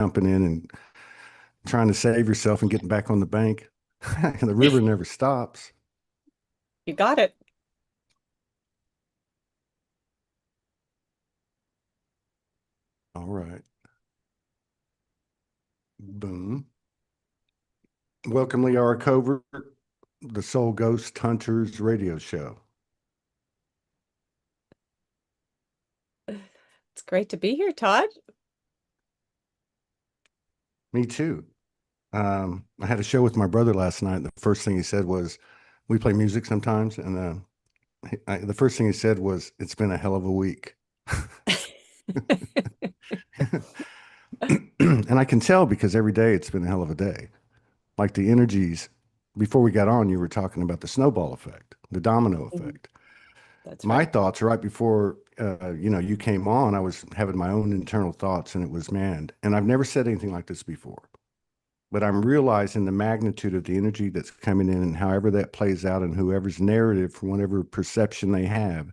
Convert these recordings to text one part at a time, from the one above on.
jumping in and trying to save yourself and getting back on the bank. And the river never stops. You got it. All right. Boom. Welcome, Liara Covert, the Soul Ghost Hunters radio show. It's great to be here, Todd. Me too. I had a show with my brother last night. The first thing he said was, we play music sometimes. And the first thing he said was, it's been a hell of a week. And I can tell because every day it's been a hell of a day. Like the energies, before we got on, you were talking about the snowball effect, the domino Mhm. effect. That's My right. thoughts right before, you came on, I was having my own internal thoughts and it was, man, and I've never said anything like this before, but I'm realizing the magnitude of the energy that's coming in and however that plays out and whoever's narrative, from whatever perception they have.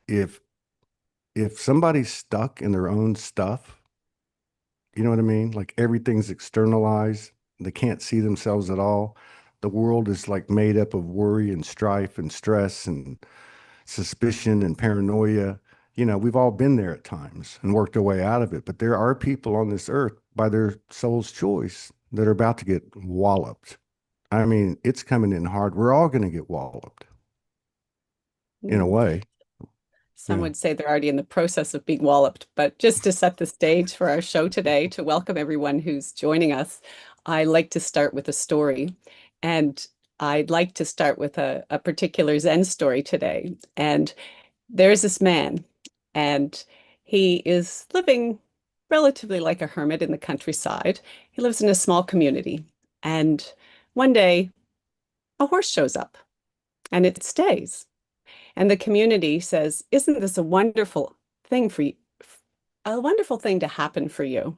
If somebody's stuck in their own stuff, you know what I mean? Like everything's externalized. They can't see themselves at all. The world is like made up of worry and strife and stress and suspicion and paranoia. We've all been there at times and worked our way out of it. But there are people on this earth by their soul's choice that are about to get walloped. I mean, it's coming in hard. We're all going to get walloped in a Mm. way. Some Yeah. would say they're already in the process of being walloped, but just to set the stage for our show today, to welcome everyone who's joining us, I like to start with a story. And I'd like to start with a particular Zen story today. And there's this man, and he is living relatively like a hermit in the countryside. He lives in a small community. And one day, a horse shows up and it stays. And the community says, "Isn't this a wonderful thing for you? A wonderful thing to happen for you?"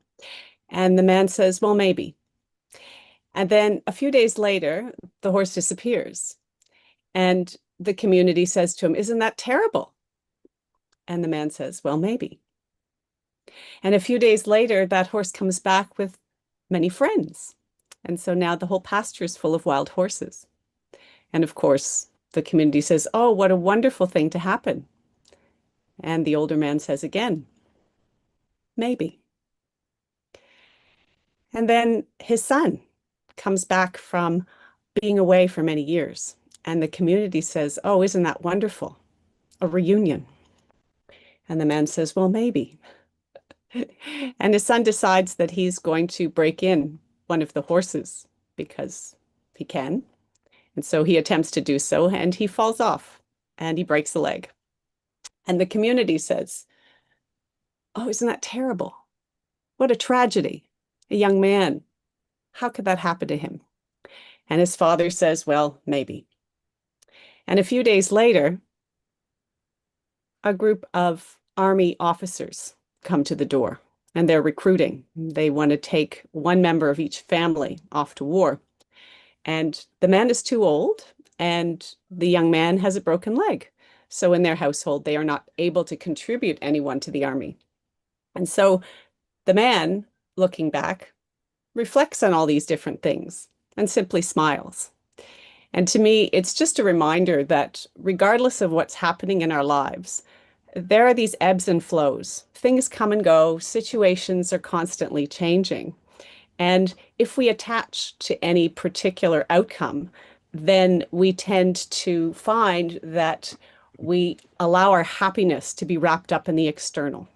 And the man says, "Well, maybe." And then a few days later, the horse disappears. And the community says to him, "Isn't that terrible?" And the man says, "Well, maybe." And a few days later, that horse comes back with many friends. And so now the whole pasture is full of wild horses. And of course, the community says, "Oh, what a wonderful thing to happen." And the older man says again, "Maybe." And then his son comes back from being away for many years. And the community says, "Oh, isn't that wonderful? A reunion." And the man says, "Well, maybe." And his son decides that he's going to break in one of the horses because he can. And so he attempts to do so and he falls off and he breaks a leg. And the community says, "Oh, isn't that terrible? What a tragedy. A young man. How could that happen to him?" And his father says, "Well, maybe." And a few days later, a group of army officers come to the door and they're recruiting. They want to take one member of each family off to war. And the man is too old and the young man has a broken leg. So in their household, they are not able to contribute anyone to the army. And so the man, looking back, reflects on all these different things and simply smiles. And to me, it's just a reminder that regardless of what's happening in our lives, there are these ebbs and flows. Things come and go, situations are constantly changing. And if we attach to any particular outcome, then we tend to find that we allow our happiness to be wrapped up in the external.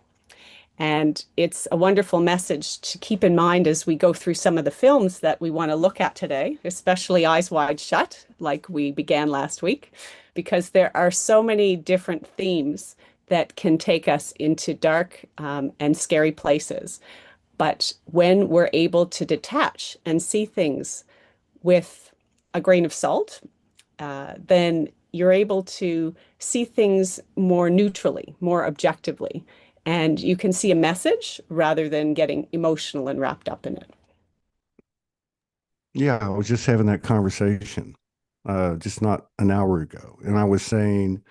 And it's a wonderful message to keep in mind as we go through some of the films that we want to look at today, especially Eyes Wide Shut, like we began last week, because there are so many different themes that can take us into dark and scary places. But when we're able to detach and see things with a grain of salt, then you're able to see things more neutrally, more objectively, and you can see a message rather than getting emotional and wrapped up in it. Yeah. I was just having that conversation just not an hour ago. And I was saying,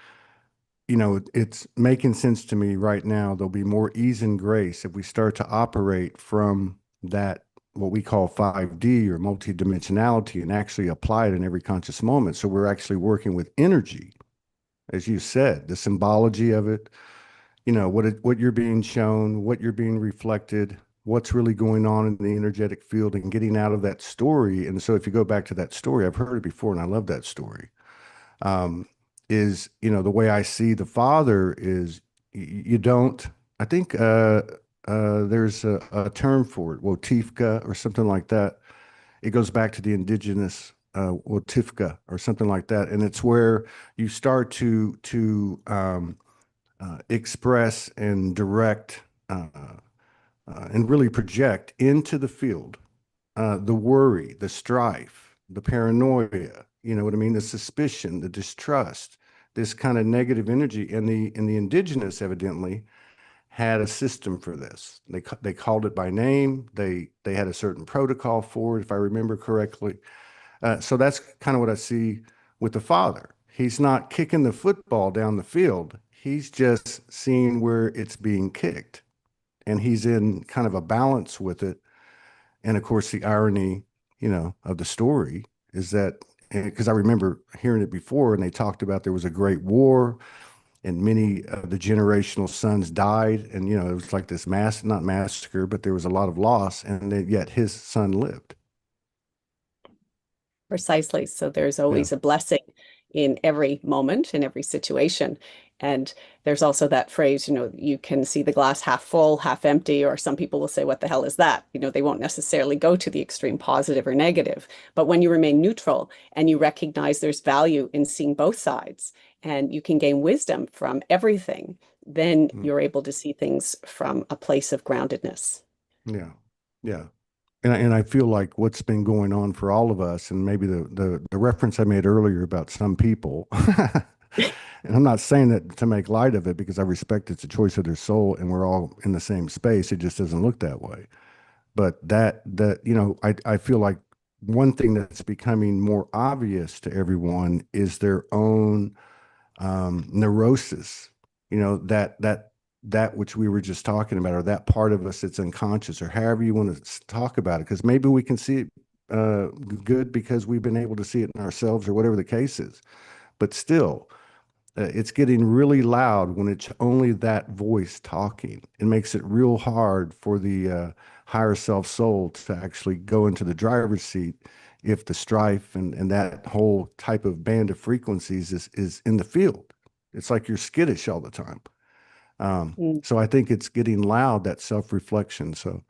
it's making sense to me right now. There'll be more ease and grace if we start to operate from that, what we call 5D or multidimensionality, and actually apply it in every conscious moment. So we're actually working with energy, as you said, the symbology of it, what you're being shown, what you're being reflected, what's really going on in the energetic field, and getting out of that story. And so if you go back to that story, I've heard it before and I love that story. um, is, the way I see the father is, you don't, I think, there's a term for it, wotifka or something like that. It goes back to the indigenous wotifka or something like that. And it's where you start to express and direct, and really project into the field the worry, the strife, the paranoia, you know what I mean? The suspicion, the distrust, this kind of negative energy. And the indigenous evidently had a system for this. They called it by name. They had a certain protocol for it, if I remember correctly. So that's kind of what I see with the father. He's not kicking the football down the field. He's just seeing where it's being kicked, and he's in kind of a balance with it. And of course, the irony, of the story is that, because I remember hearing it before, and they talked about there was a great war, and many of the generational sons died, and it was like this not massacre, but there was a lot of loss, and yet his son lived. Precisely. So there's Yeah, always a blessing in every moment, in every situation. And there's also that phrase, you can see the glass half full, half empty, or some people will say, what the hell is that? They won't necessarily go to the extreme positive or negative. But when you remain neutral and you recognize there's value in seeing both sides and you can gain wisdom from everything, then mm, you're able to see things from a place of groundedness. yeah, yeah. And I feel like what's been going on for all of us, and maybe the reference I made earlier about some people, and I'm not saying that to make light of it, because I respect it's a choice of their soul and we're all in the same space. It just doesn't look that way. But I feel like one thing that's becoming more obvious to everyone is their own neurosis, that which we were just talking about, or that part of us that's unconscious, or however you want to talk about it, because maybe we can see it good because we've been able to see it in ourselves or whatever the case is. But still, it's getting really loud when it's only that voice talking. It makes it real hard for the higher self soul to actually go into the driver's seat if the strife and that whole type of band of frequencies is in the field. It's like you're skittish all the time. Mm. So I think it's getting loud, that self reflection. So,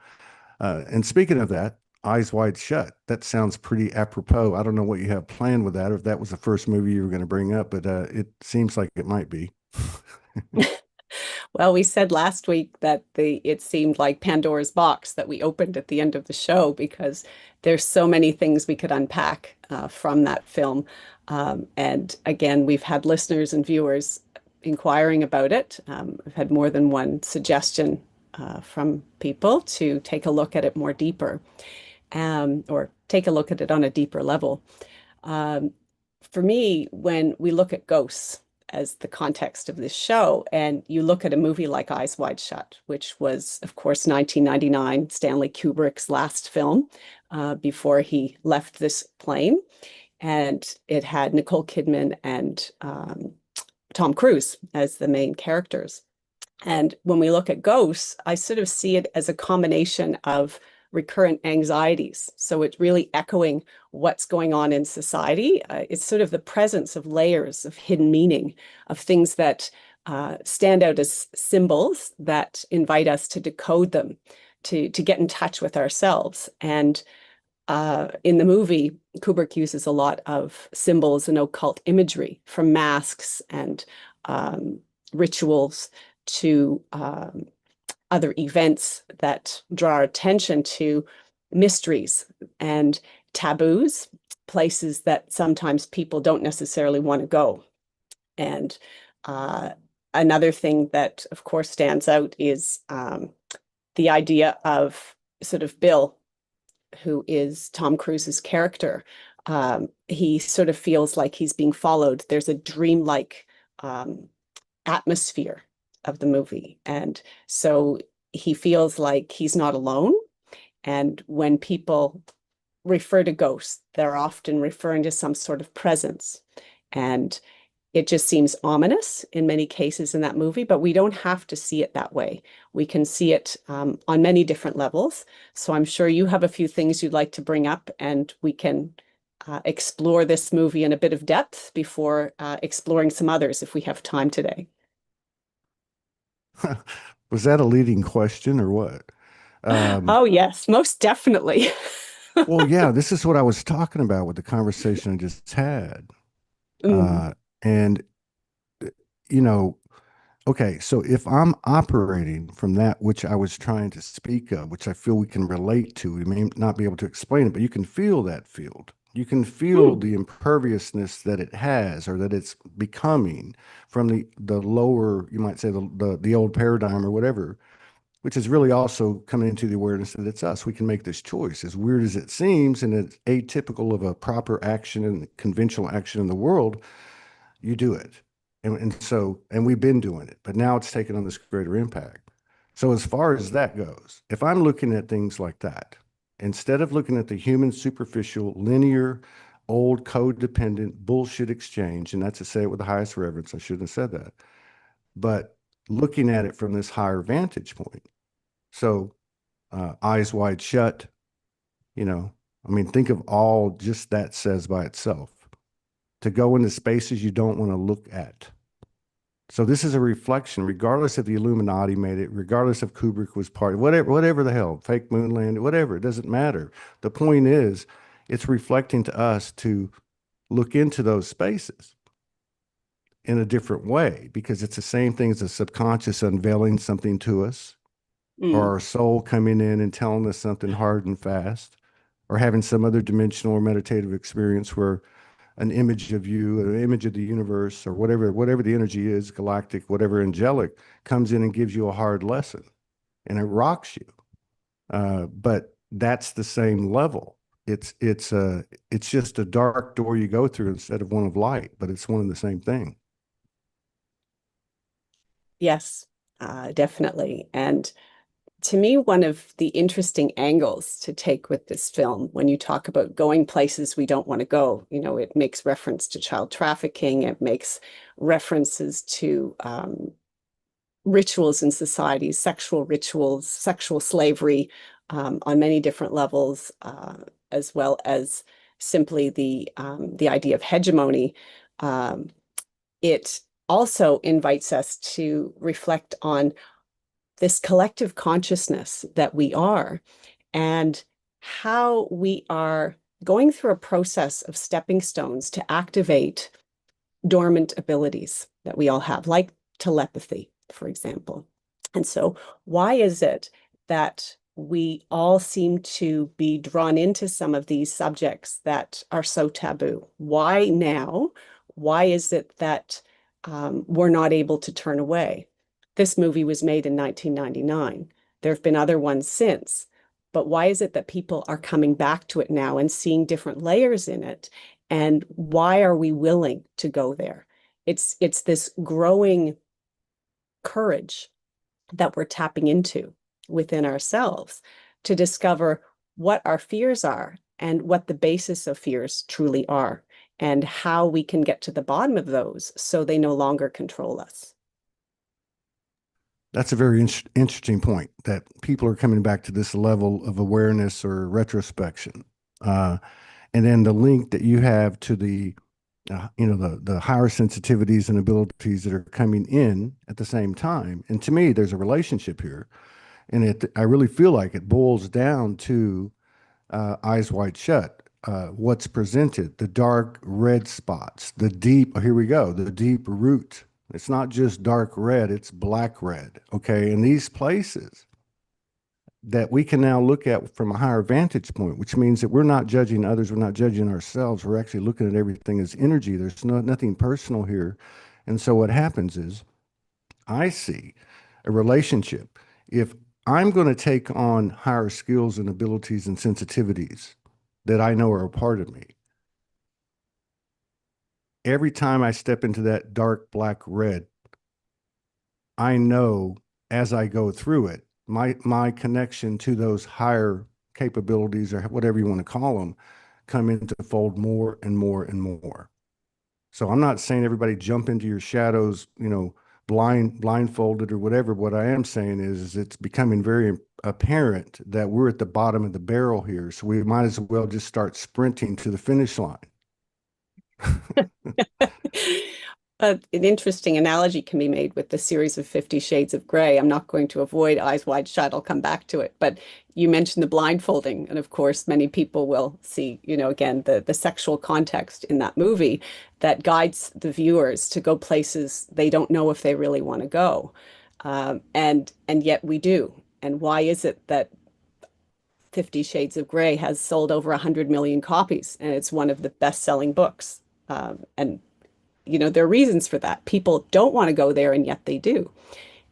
and speaking of that, Eyes Wide Shut, that sounds pretty apropos. I don't know what you have planned with that, or if that was the first movie you were going to bring up, but it seems like it might be. Well, we said last week that it seemed like Pandora's box that we opened at the end of the show because there's so many things we could unpack from that film. And again, we've had listeners and viewers inquiring about it. We've had more than one suggestion from people to take a look at it more deeper, or take a look at it on a deeper level. Um, for me, when we look at ghosts as the context of this show, and you look at a movie like Eyes Wide Shut, which was, of course, 1999, Stanley Kubrick's last film before he left this plane, and it had Nicole Kidman and Tom Cruise as the main characters. And when we look at ghosts, I sort of see it as a combination of recurrent anxieties. So it's really echoing what's going on in society. It's sort of the presence of layers of hidden meaning, of things that stand out as symbols that invite us to decode them, to get in touch with ourselves. And in the movie, Kubrick uses a lot of symbols and occult imagery, from masks and rituals to other events that draw our attention to mysteries and taboos, places that sometimes people don't necessarily want to go. And uh, another thing that, of course, stands out is the idea of sort of Bill, who is Tom Cruise's character. He sort of feels like he's being followed. There's a dreamlike atmosphere of the movie. And so he feels like he's not alone. And when people refer to ghosts, they're often referring to some sort of presence. And it just seems ominous in many cases in that movie, but we don't have to see it that way. We can see it on many different levels. So I'm sure you have a few things you'd like to bring up, and we can explore this movie in a bit of depth before exploring some others if we have time today. Was that a leading question or what? Um, Oh, yes, most definitely. well, yeah, this is what I was talking about with the conversation I just had. Mm, And, uh, you know, okay, so if I'm operating from that which I was trying to speak of, which I feel we can relate to, we may not be able to explain it, but you can feel that field. You can feel mm, the imperviousness that it has or that it's becoming from the lower, you might say the old paradigm or whatever, which is really also coming into the awareness that it's us. We can make this choice. As weird as it seems, and it's atypical of a proper action and conventional action in the world, you do it. And we've been doing it, but now it's taken on this greater impact. So as far as that goes, if I'm looking at things like that, instead of looking at the human superficial, linear, old codependent bullshit exchange, and that's to say it with the highest reverence, I shouldn't have said that, but looking at it from this higher vantage point. So eyes wide shut, you know, I mean, think of all just that says by itself to go into spaces you don't want to look at. So this is a reflection, regardless if the Illuminati made it, regardless if Kubrick was part, whatever the hell, fake moon landing, whatever, it doesn't matter. The point is, it's reflecting to us to look into those spaces in a different way because it's the same thing as the subconscious unveiling something to us, or mm. our soul coming in and telling us something hard and fast, or having some other dimensional or meditative experience where an image of you, an image of the universe, or whatever the energy is, galactic, whatever angelic, comes in and gives you a hard lesson, and it rocks you. But that's the same level. It's just a dark door you go through instead of one of light, but it's one and the same thing. Yes, definitely. And to me, one of the interesting angles to take with this film, when you talk about going places we don't want to go, it makes reference to child trafficking, it makes references to rituals in society, sexual rituals, sexual slavery on many different levels, as well as simply the idea of hegemony. Um, it also invites us to reflect on this collective consciousness that we are and how we are going through a process of stepping stones to activate dormant abilities that we all have, like telepathy, for example. And so, why is it that we all seem to be drawn into some of these subjects that are so taboo? Why now? Why is it that we're not able to turn away? This movie was made in 1999. There have been other ones since. But why is it that people are coming back to it now and seeing different layers in it? And why are we willing to go there? It's this growing courage that we're tapping into within ourselves to discover what our fears are and what the basis of fears truly are and how we can get to the bottom of those so they no longer control us. That's a very interesting point that people are coming back to this level of awareness or retrospection. Uh, and then the link that you have to the higher sensitivities and abilities that are coming in at the same time. And to me, there's a relationship here, and I really feel like it boils down to eyes wide shut. What's presented, the dark red spots, the deep, here we go, the deep root. It's not just dark red, it's black red. Okay. And these places that we can now look at from a higher vantage point, which means that we're not judging others, we're not judging ourselves. We're actually looking at everything as energy. There's nothing personal here. And so what happens is I see a relationship. If I'm going to take on higher skills and abilities and sensitivities that I know are a part of me, every time I step into that dark black red, I know as I go through it, my connection to those higher capabilities or whatever you want to call them come into fold more and more and more. So I'm not saying everybody jump into your shadows, blindfolded or whatever. What I am saying is it's becoming very apparent that we're at the bottom of the barrel here. So we might as well just start sprinting to the finish line. An interesting analogy can be made with the series of 50 Shades of Grey. I'm not going to avoid Eyes Wide Shut. I'll come back to it. But you mentioned the blindfolding. And of course, many people will see, again, the sexual context in that movie that guides the viewers to go places they don't know if they really want to go. And yet we do. And why is it that 50 Shades of Grey has sold over 100 million copies and it's one of the best-selling books? And there are reasons for that. People don't want to go there, and yet they do.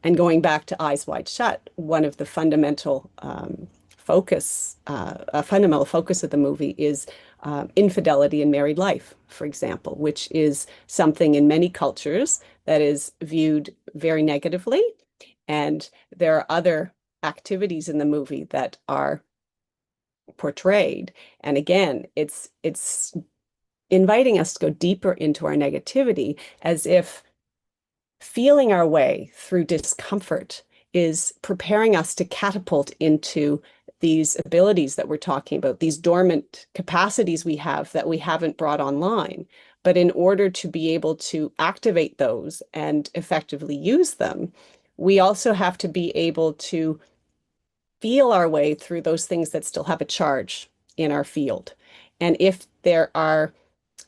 And going back to Eyes Wide Shut, one of the fundamental focus of the movie is infidelity in married life, for example, which is something in many cultures that is viewed very negatively. And there are other activities in the movie that are portrayed. And again, it's inviting us to go deeper into our negativity as if feeling our way through discomfort is preparing us to catapult into these abilities that we're talking about, these dormant capacities we have that we haven't brought online. But in order to be able to activate those and effectively use them, we also have to be able to feel our way through those things that still have a charge in our field. And if there are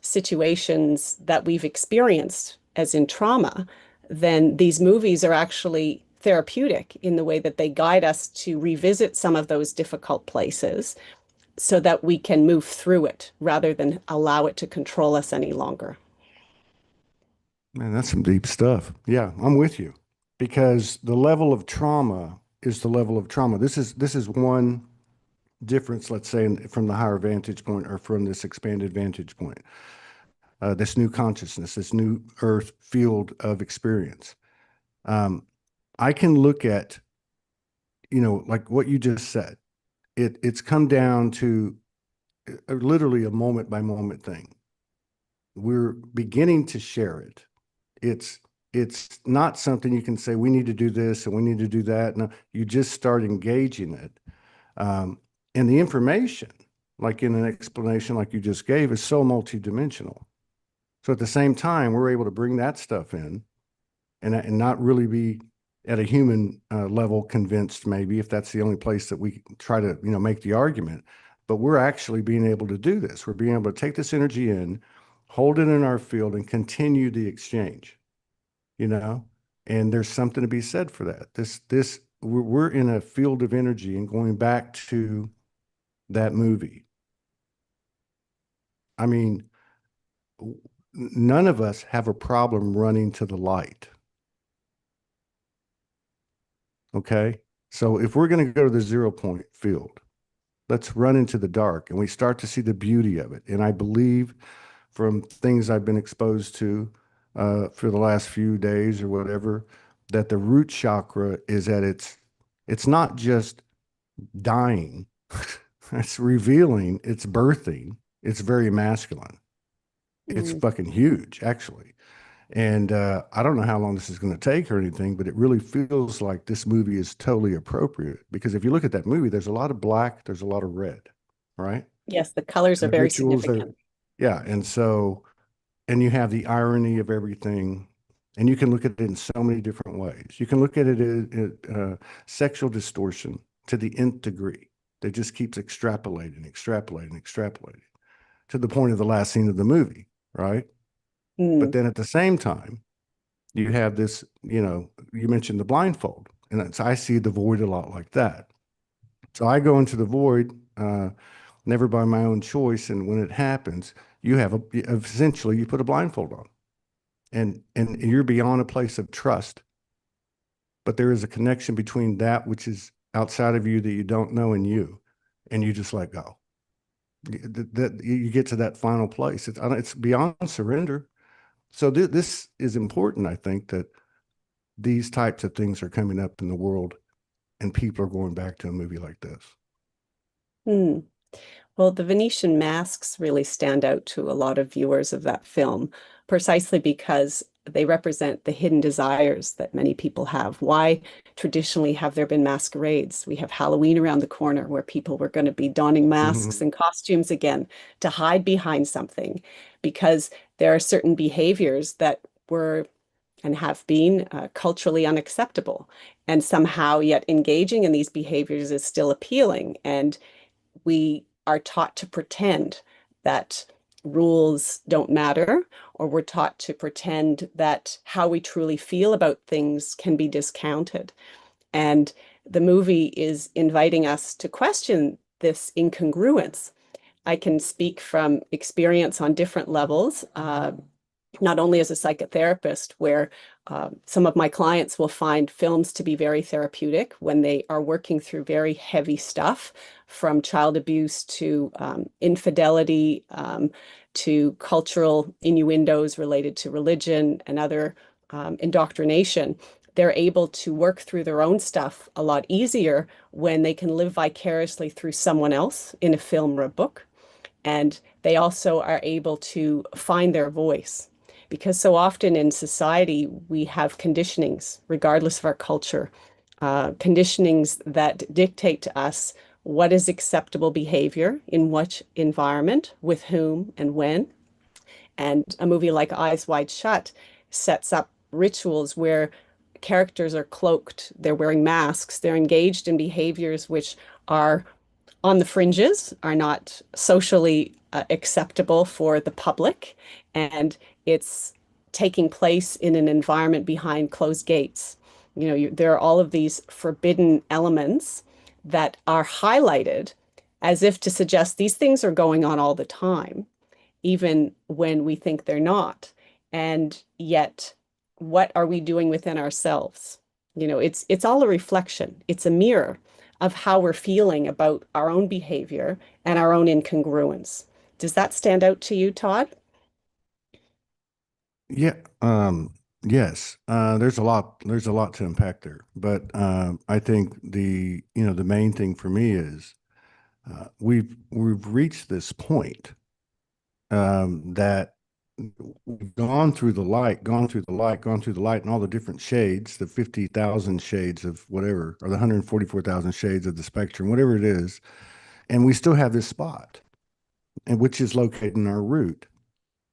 situations that we've experienced, as in trauma, then these movies are actually therapeutic in the way that they guide us to revisit some of those difficult places so that we can move through it rather than allow it to control us any longer. Man, that's some deep stuff. Yeah, I'm with you because the level of trauma is the level of trauma. This is one difference, let's say, from the higher vantage point or from this expanded vantage point, this new consciousness, this new earth field of experience. Um, I can look at, like what you just said. It's come down to literally a moment by moment thing. We're beginning to share it. It's it's not something you can say we need to do this and we need to do that. No, you just start engaging it. Um, and the information, like in an explanation like you just gave, is so multidimensional. So at the same time, we're able to bring that stuff in and not really be at a human level convinced, maybe if that's the only place that we try to make the argument. But we're actually being able to do this. We're being able to take this energy in, hold it in our field, and continue the exchange. You know, and there's something to be said for that. We're in a field of energy, and going back to that movie. I mean, none of us have a problem running to the light. Okay. So if we're going to go to the 0 point field, let's run into the dark and we start to see the beauty of it. And I believe from things I've been exposed to for the last few days or whatever, that the root chakra is it's not just dying, it's revealing, it's birthing, it's very masculine. It's Mm. fucking huge, actually. And I don't know how long this is going to take or anything, but it really feels like this movie is totally appropriate because if you look at that movie, there's a lot of black, there's a lot of red, right? Yes, the colors And are the very rituals are, significant. yeah. And you have the irony of everything. And you can look at it in so many different ways. You can look at it as sexual distortion to the nth degree that just keeps extrapolating, extrapolating, extrapolating to the point of the last scene of the movie, right? But Mm. then at the same time, you have this, you mentioned the blindfold, and I see the void a lot like that. So I go into the void, never by my own choice, and when it happens, essentially you put a blindfold on, and you're beyond a place of trust. But there is a connection between that which is outside of you that you don't know and you just let go. That you get to that final place. It's beyond surrender. So this is important, I think, that these types of things are coming up in the world and people are going back to a movie like this. Hmm. Well, the Venetian masks really stand out to a lot of viewers of that film, precisely because they represent the hidden desires that many people have. Why traditionally have there been masquerades? We have Halloween around the corner where people were going to be donning masks Mhm. and costumes again to hide behind something because there are certain behaviors that were and have been culturally unacceptable. And somehow, yet engaging in these behaviors is still appealing. And we are taught to pretend that rules don't matter, or we're taught to pretend that how we truly feel about things can be discounted. And the movie is inviting us to question this incongruence. I can speak from experience on different levels. Not only as a psychotherapist, where some of my clients will find films to be very therapeutic when they are working through very heavy stuff, from child abuse to infidelity, to cultural innuendos related to religion and other indoctrination. They're able to work through their own stuff a lot easier when they can live vicariously through someone else in a film or a book. And they also are able to find their voice. Because so often in society, we have conditionings, regardless of our culture, conditionings that dictate to us what is acceptable behavior in what environment, with whom, and when. And a movie like Eyes Wide Shut sets up rituals where characters are cloaked, they're wearing masks, they're engaged in behaviors which are on the fringes, are not socially acceptable for the public, and it's taking place in an environment behind closed gates. There are all of these forbidden elements that are highlighted as if to suggest these things are going on all the time, even when we think they're not. And yet, what are we doing within ourselves? It's all a reflection. It's a mirror of how we're feeling about our own behavior and our own incongruence. Does that stand out to you, Todd? Yeah, yes. There's a lot to unpack there. But I think the main thing for me is we've reached this point that we've gone through the light, gone through the light, gone through the light, and all the different shades, the 50,000 shades of whatever, or the 144,000 shades of the spectrum, whatever it is, and we still have this spot, and which is located in our root,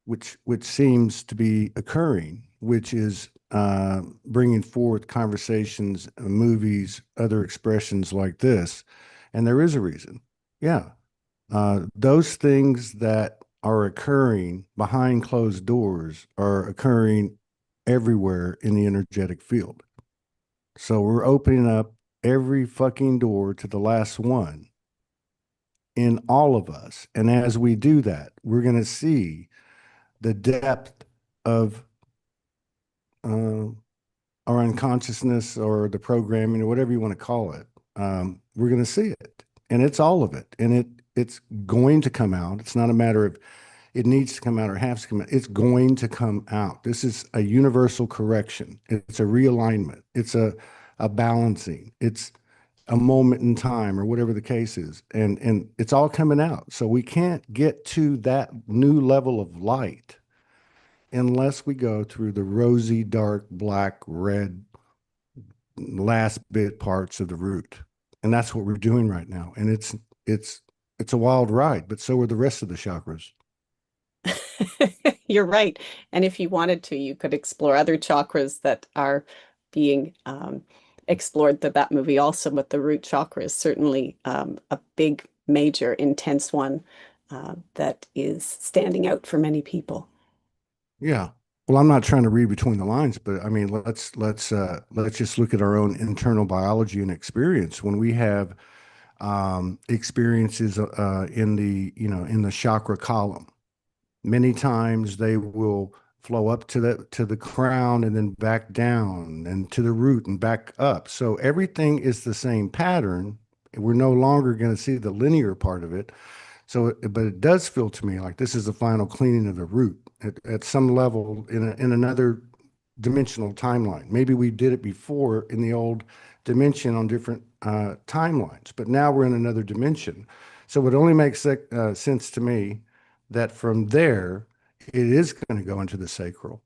which seems to be occurring, which is bringing forth conversations, movies, other expressions like this, and there is a reason. Yeah, those things that are occurring behind closed doors are occurring everywhere in the energetic field. So we're opening up every fucking door to the last one in all of us. And as we do that, we're going to see the depth of uh, our unconsciousness or the programming or whatever you want to call it. We're going to see it, and it's all of it, and it's going to come out. It's not a matter of it needs to come out or has to come out. It's going to come out. This is a universal correction. It's a realignment. It's a balancing. It's a moment in time or whatever the case is. And it's all coming out. So we can't get to that new level of light unless we go through the rosy, dark, black, red, last bit parts of the root. And that's what we're doing right now. And it's it's a wild ride, but so are the rest of the chakras. You're right. And if you wanted to, you could explore other chakras that are being explored that movie also, but the root chakra is certainly a big, major, intense one that is standing out for many people. Yeah. Well, I'm not trying to read between the lines, but I mean, let's just look at our own internal biology and experience. When we have experiences in in the chakra column, many times they will flow up to the crown and then back down and to the root and back up. So everything is the same pattern. We're no longer going to see the linear part of it. So, but it does feel to me like this is the final cleaning of the root at some level in another. dimensional timeline. Maybe we did it before in the old dimension on different timelines, but now we're in another dimension. So it only makes sense to me that from there, it is going to go into the sacral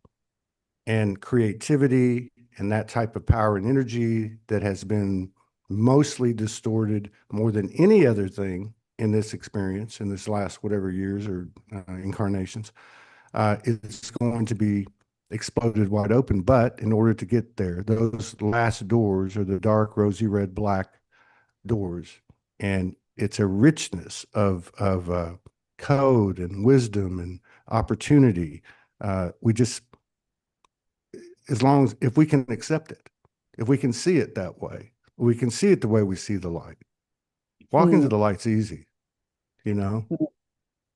and creativity and that type of power and energy that has been mostly distorted more than any other thing in this experience in this last whatever years or incarnations is going to be exploded wide open. But in order to get there, those last doors are the dark, rosy red, black doors, and it's a richness of code and wisdom and opportunity. We just, as long as if we can accept it, if we can see it that way, we can see it the way we see the light. Walking to Mm. the light's easy, you know,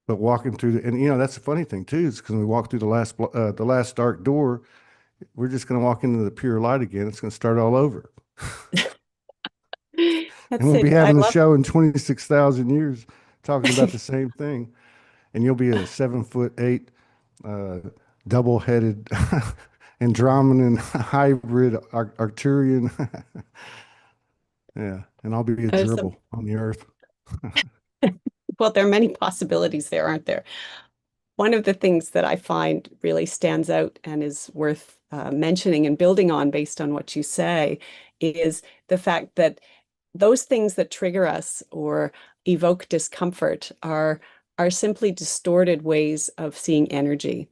but walking through the, and that's the funny thing too, is because when we walk through the last dark door, we're just going to walk into the pure light again. It's going to start all over. And That's we'll it. be I having a love show in 26,000 years talking about the same thing. And you'll be a 7'8" uh, double-headed Andromedan hybrid Arcturian. Yeah. And I'll be a there's some, gerbil on the earth. well, there are many possibilities there, aren't there? One of the things that I find really stands out and is worth mentioning and building on based on what you say is the fact that those things that trigger us or evoke discomfort are simply distorted ways of seeing energy.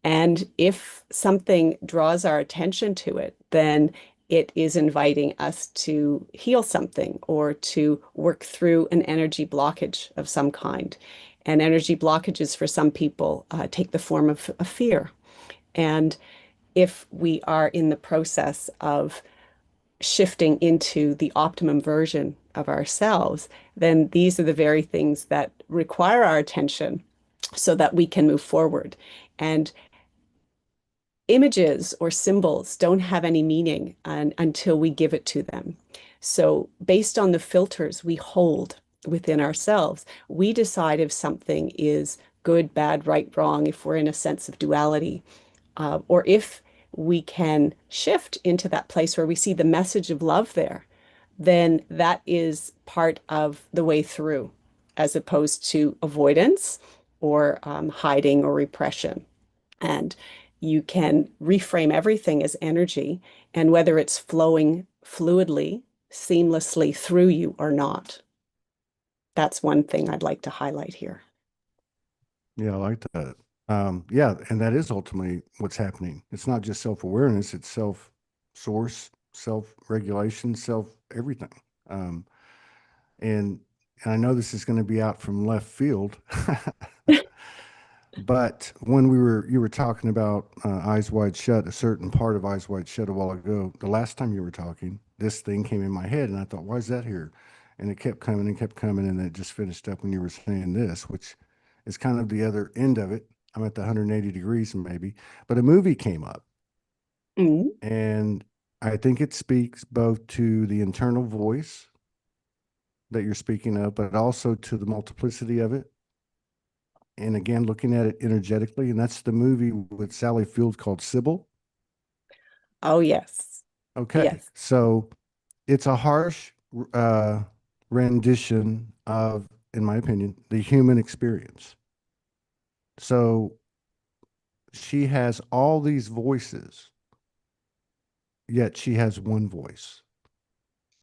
And if something draws our attention to it, then it is inviting us to heal something or to work through an energy blockage of some kind. And energy blockages for some people take the form of a fear. And if we are in the process of shifting into the optimum version of ourselves, then these are the very things that require our attention so that we can move forward. And images or symbols don't have any meaning until we give it to them. So, based on the filters we hold within ourselves, we decide if something is good, bad, right, wrong, if we're in a sense of duality, or if we can shift into that place where we see the message of love there, then that is part of the way through, as opposed to avoidance or hiding or repression. And you can reframe everything as energy, and whether it's flowing fluidly, seamlessly through you or not. That's one thing I'd like to highlight here. Yeah, I like that. Yeah, and that is ultimately what's happening. It's not just self-awareness, it's self-source, self-regulation, self-everything. Um, and, and I know this is going to be out from left field, but when you were talking about Eyes Wide Shut, a certain part of Eyes Wide Shut a while ago, the last time you were talking, this thing came in my head, and I thought, why is that here? And it kept coming, and it just finished up when you were saying this, which is kind of the other end of it. I'm at the 180 degrees maybe, but a movie came up, Mm. and I think it speaks both to the internal voice that you're speaking of, but also to the multiplicity of it. And again, looking at it energetically, and that's the movie with Sally Field called Sybil. Oh, yes. Okay, Yes. so it's a harsh uh, rendition of, in my opinion, the human experience. So she has all these voices, yet she has one voice.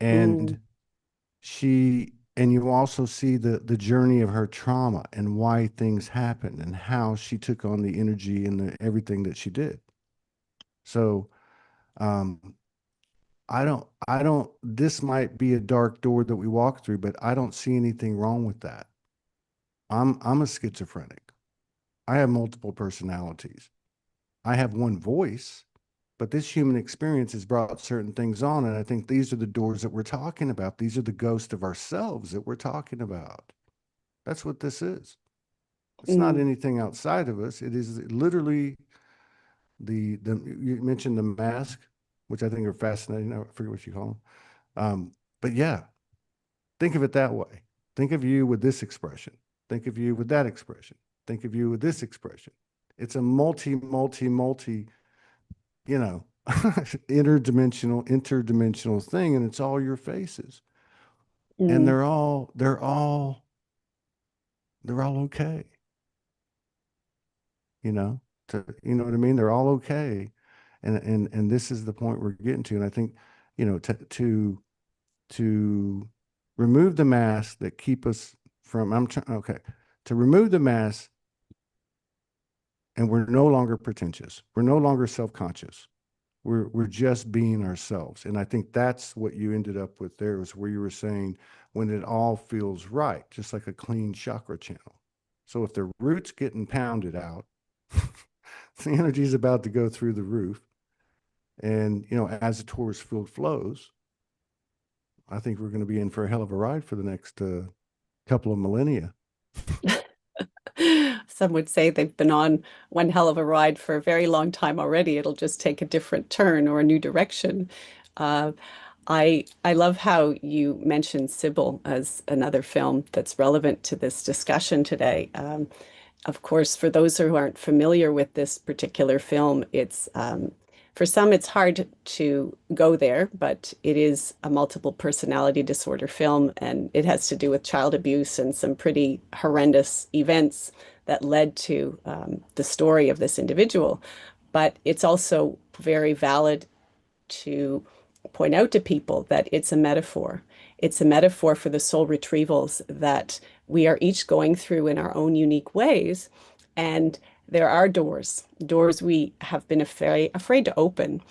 Mm. And and you also see the journey of her trauma and why things happened and how she took on the energy and everything that she did. So um, this might be a dark door that we walk through, but I don't see anything wrong with that. I'm a schizophrenic. I have multiple personalities. I have one voice, but this human experience has brought certain things on. And I think these are the doors that we're talking about. These are the ghosts of ourselves that we're talking about. That's what this is. It's not Mm. anything outside of us. It is literally the you mentioned the mask, which I think are fascinating. I forget what you call them. But yeah, think of it that way. Think of you with this expression. Think of you with that expression. Think of you with this expression. It's a multi you know, interdimensional thing, and it's all your faces. And Mm, they're all okay, you know, you know what I mean? They're all okay. And this is the point we're getting to. And I think, to remove the masks that keep us from, okay, to remove the masks, and we're no longer pretentious. We're no longer self-conscious. We're just being ourselves. And I think that's what you ended up with there, was where you were saying when it all feels right, just like a clean chakra channel. So if the root's getting pounded out, the energy is about to go through the roof. And, as the tourist field flows, I think we're going to be in for a hell of a ride for the next couple of millennia. some would say they've been on one hell of a ride for a very long time already. It'll just take a different turn or a new direction. Uh, I love how you mentioned Sybil as another film that's relevant to this discussion today. Of course, for those who aren't familiar with this particular film, it's for some it's hard to go there, but it is a multiple personality disorder film, and it has to do with child abuse and some pretty horrendous events that led to the story of this individual. But it's also very valid to point out to people that it's a metaphor. It's a metaphor for the soul retrievals that we are each going through in our own unique ways. And there are doors we have been afraid to open,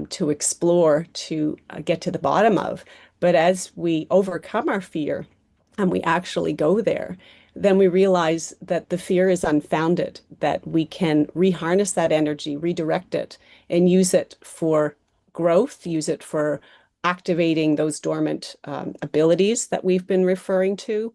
to explore, to get to the bottom of. But as we overcome our fear and we actually go there, then we realize that the fear is unfounded, that we can reharness that energy, redirect it, and use it for growth, use it for activating those dormant abilities that we've been referring to,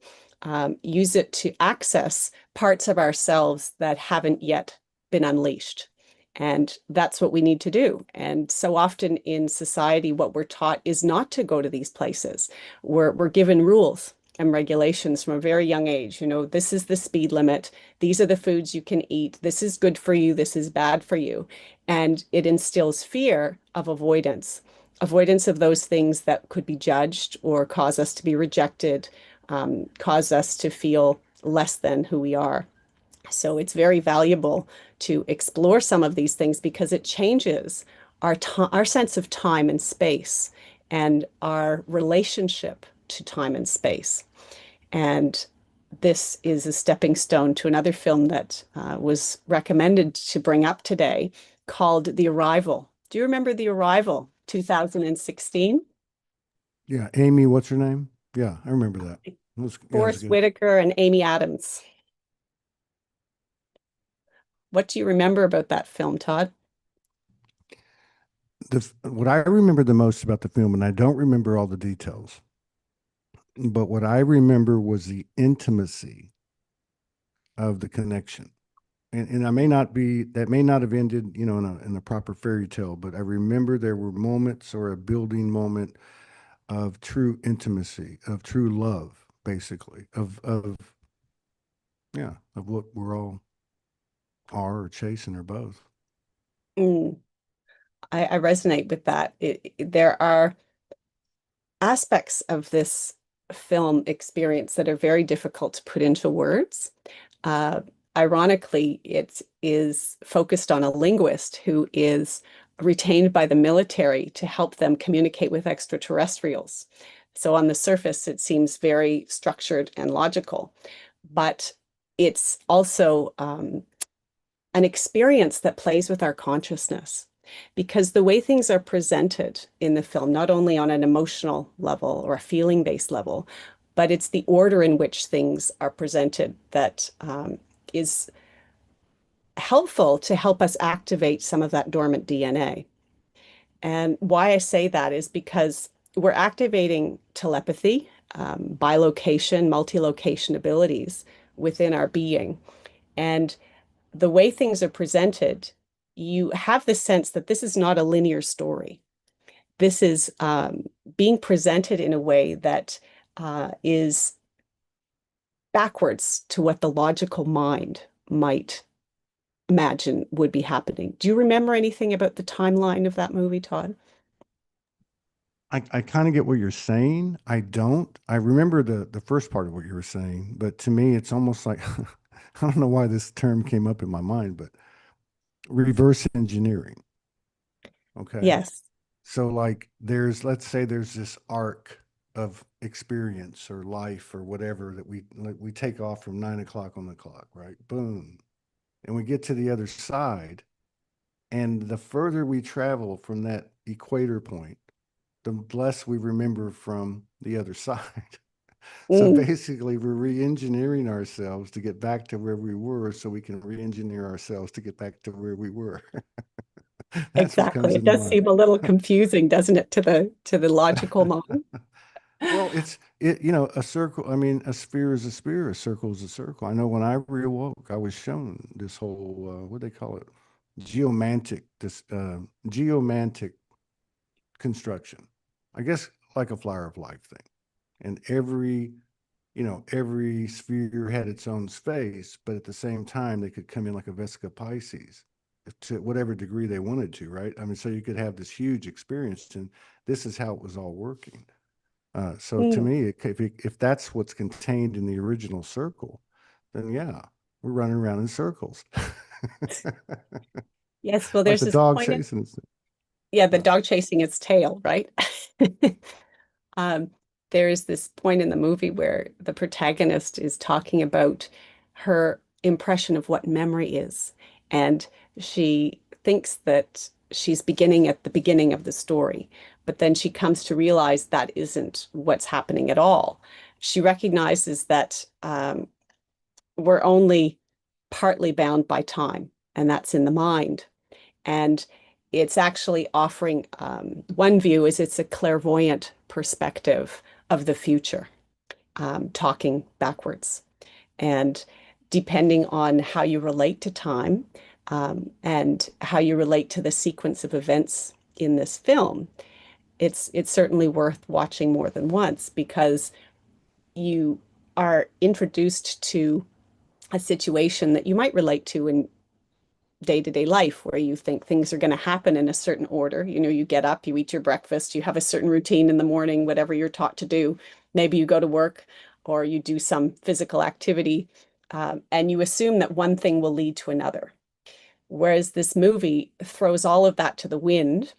use it to access parts of ourselves that haven't yet been unleashed. And that's what we need to do. And so often in society, what we're taught is not to go to these places. We're given rules and regulations from a very young age. This is the speed limit. These are the foods you can eat. This is good for you. This is bad for you. And it instills fear of avoidance of those things that could be judged or cause us to be rejected, cause us to feel less than who we are. So it's very valuable to explore some of these things because it changes our sense of time and space and our relationship to time and space. And this is a stepping stone to another film that was recommended to bring up today called The Arrival. Do you remember The Arrival, 2016? Yeah, Amy, what's her name? Yeah, I remember that. It was Forrest good. Whitaker and Amy Adams. What do you remember about that film, Todd? What I remember the most about the film, and I don't remember all the details, but what I remember was the intimacy of the connection. And I may not be, that may not have ended, in a proper fairy tale, but I remember there were moments, or a building moment, of true intimacy, of true love, basically, of yeah, of what we're all are, or chasing, or both. Mm, I resonate with that. There are aspects of this film experience that are very difficult to put into words. Uh, Ironically, it is focused on a linguist who is retained by the military to help them communicate with extraterrestrials. So on the surface, it seems very structured and logical, but it's also an experience that plays with our consciousness. Because the way things are presented in the film, not only on an emotional level or a feeling based level, but it's the order in which things are presented that is helpful to help us activate some of that dormant DNA. And why I say that is because we're activating telepathy, bilocation, multi-location abilities within our being. And the way things are presented, you have the sense that this is not a linear story. This is being presented in a way that is backwards to what the logical mind might imagine would be happening. Do you remember anything about the timeline of that movie, Todd? I kind of get what you're saying. I don't. I remember the first part of what you were saying, but to me, it's almost like I don't know why this term came up in my mind, but reverse engineering. Okay. Yes. So like let's say there's this arc of experience or life or whatever that we take off from 9 o'clock on the clock, right? Boom. And we get to the other side. And the further we travel from that equator point, the less we remember from the other side. So Mm, basically, we're re-engineering ourselves to get back to where we were so we can re-engineer ourselves to get back to where we were. That's what exactly. comes It into does mind. seem a little confusing, doesn't it, to the logical mind? Well, a circle. I mean, a sphere is a sphere, a circle is a circle. I know when I reawoke, I was shown this whole, what do they call it? Geomantic construction. I guess like a flower of life thing. And every sphere had its own space, but at the same time, they could come in like a Vesica Pisces to whatever degree they wanted to, right? I mean, so you could have this huge experience, and this is how it was all working. So to Mm. me, if that's what's contained in the original circle, then yeah, we're running around in circles, Yes, well, like there's the this dog point of, chasing its. yeah, the Uh, dog chasing its tail, right? Um, there is this point in the movie where the protagonist is talking about her impression of what memory is. And she thinks that she's beginning at the beginning of the story, but then she comes to realize that isn't what's happening at all. She recognizes that we're only partly bound by time, and that's in the mind. And it's actually offering one view is it's a clairvoyant perspective of the future, talking backwards. And depending on how you relate to time and how you relate to the sequence of events in this film, it's certainly worth watching more than once because you are introduced to a situation that you might relate to in day-to-day life where you think things are going to happen in a certain order. You know, you get up, you eat your breakfast, you have a certain routine in the morning, whatever you're taught to do. Maybe you go to work or you do some physical activity, and you assume that one thing will lead to another. Whereas this movie throws all of that to the wind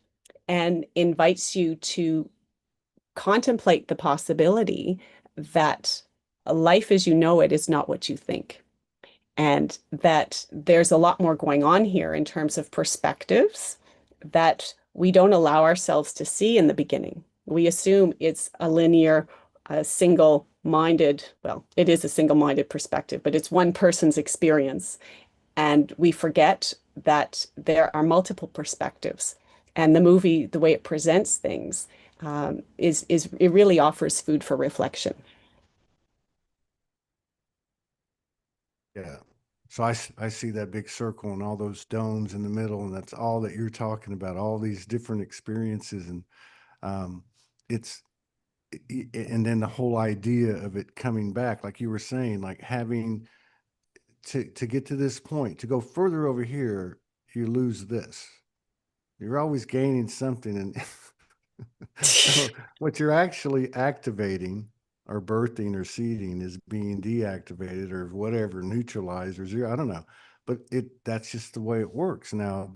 and invites you to contemplate the possibility that life as you know it is not what you think and that there's a lot more going on here in terms of perspectives that we don't allow ourselves to see in the beginning. We assume it's a linear, a single-minded, well, it is a single-minded perspective, but it's one person's experience. And we forget that there are multiple perspectives. And the movie, the way it presents things, is it really offers food for reflection. yeah. So I see that big circle and all those domes in the middle, and that's all that you're talking about, all these different experiences, and um, it's and then the whole idea of it coming back, like you were saying, like having to get to this point, to go further over here, you lose this. You're always gaining something, and so what you're actually activating or birthing or seeding is being deactivated or whatever, neutralized or zero. I don't know. But that's just the way it works. Now,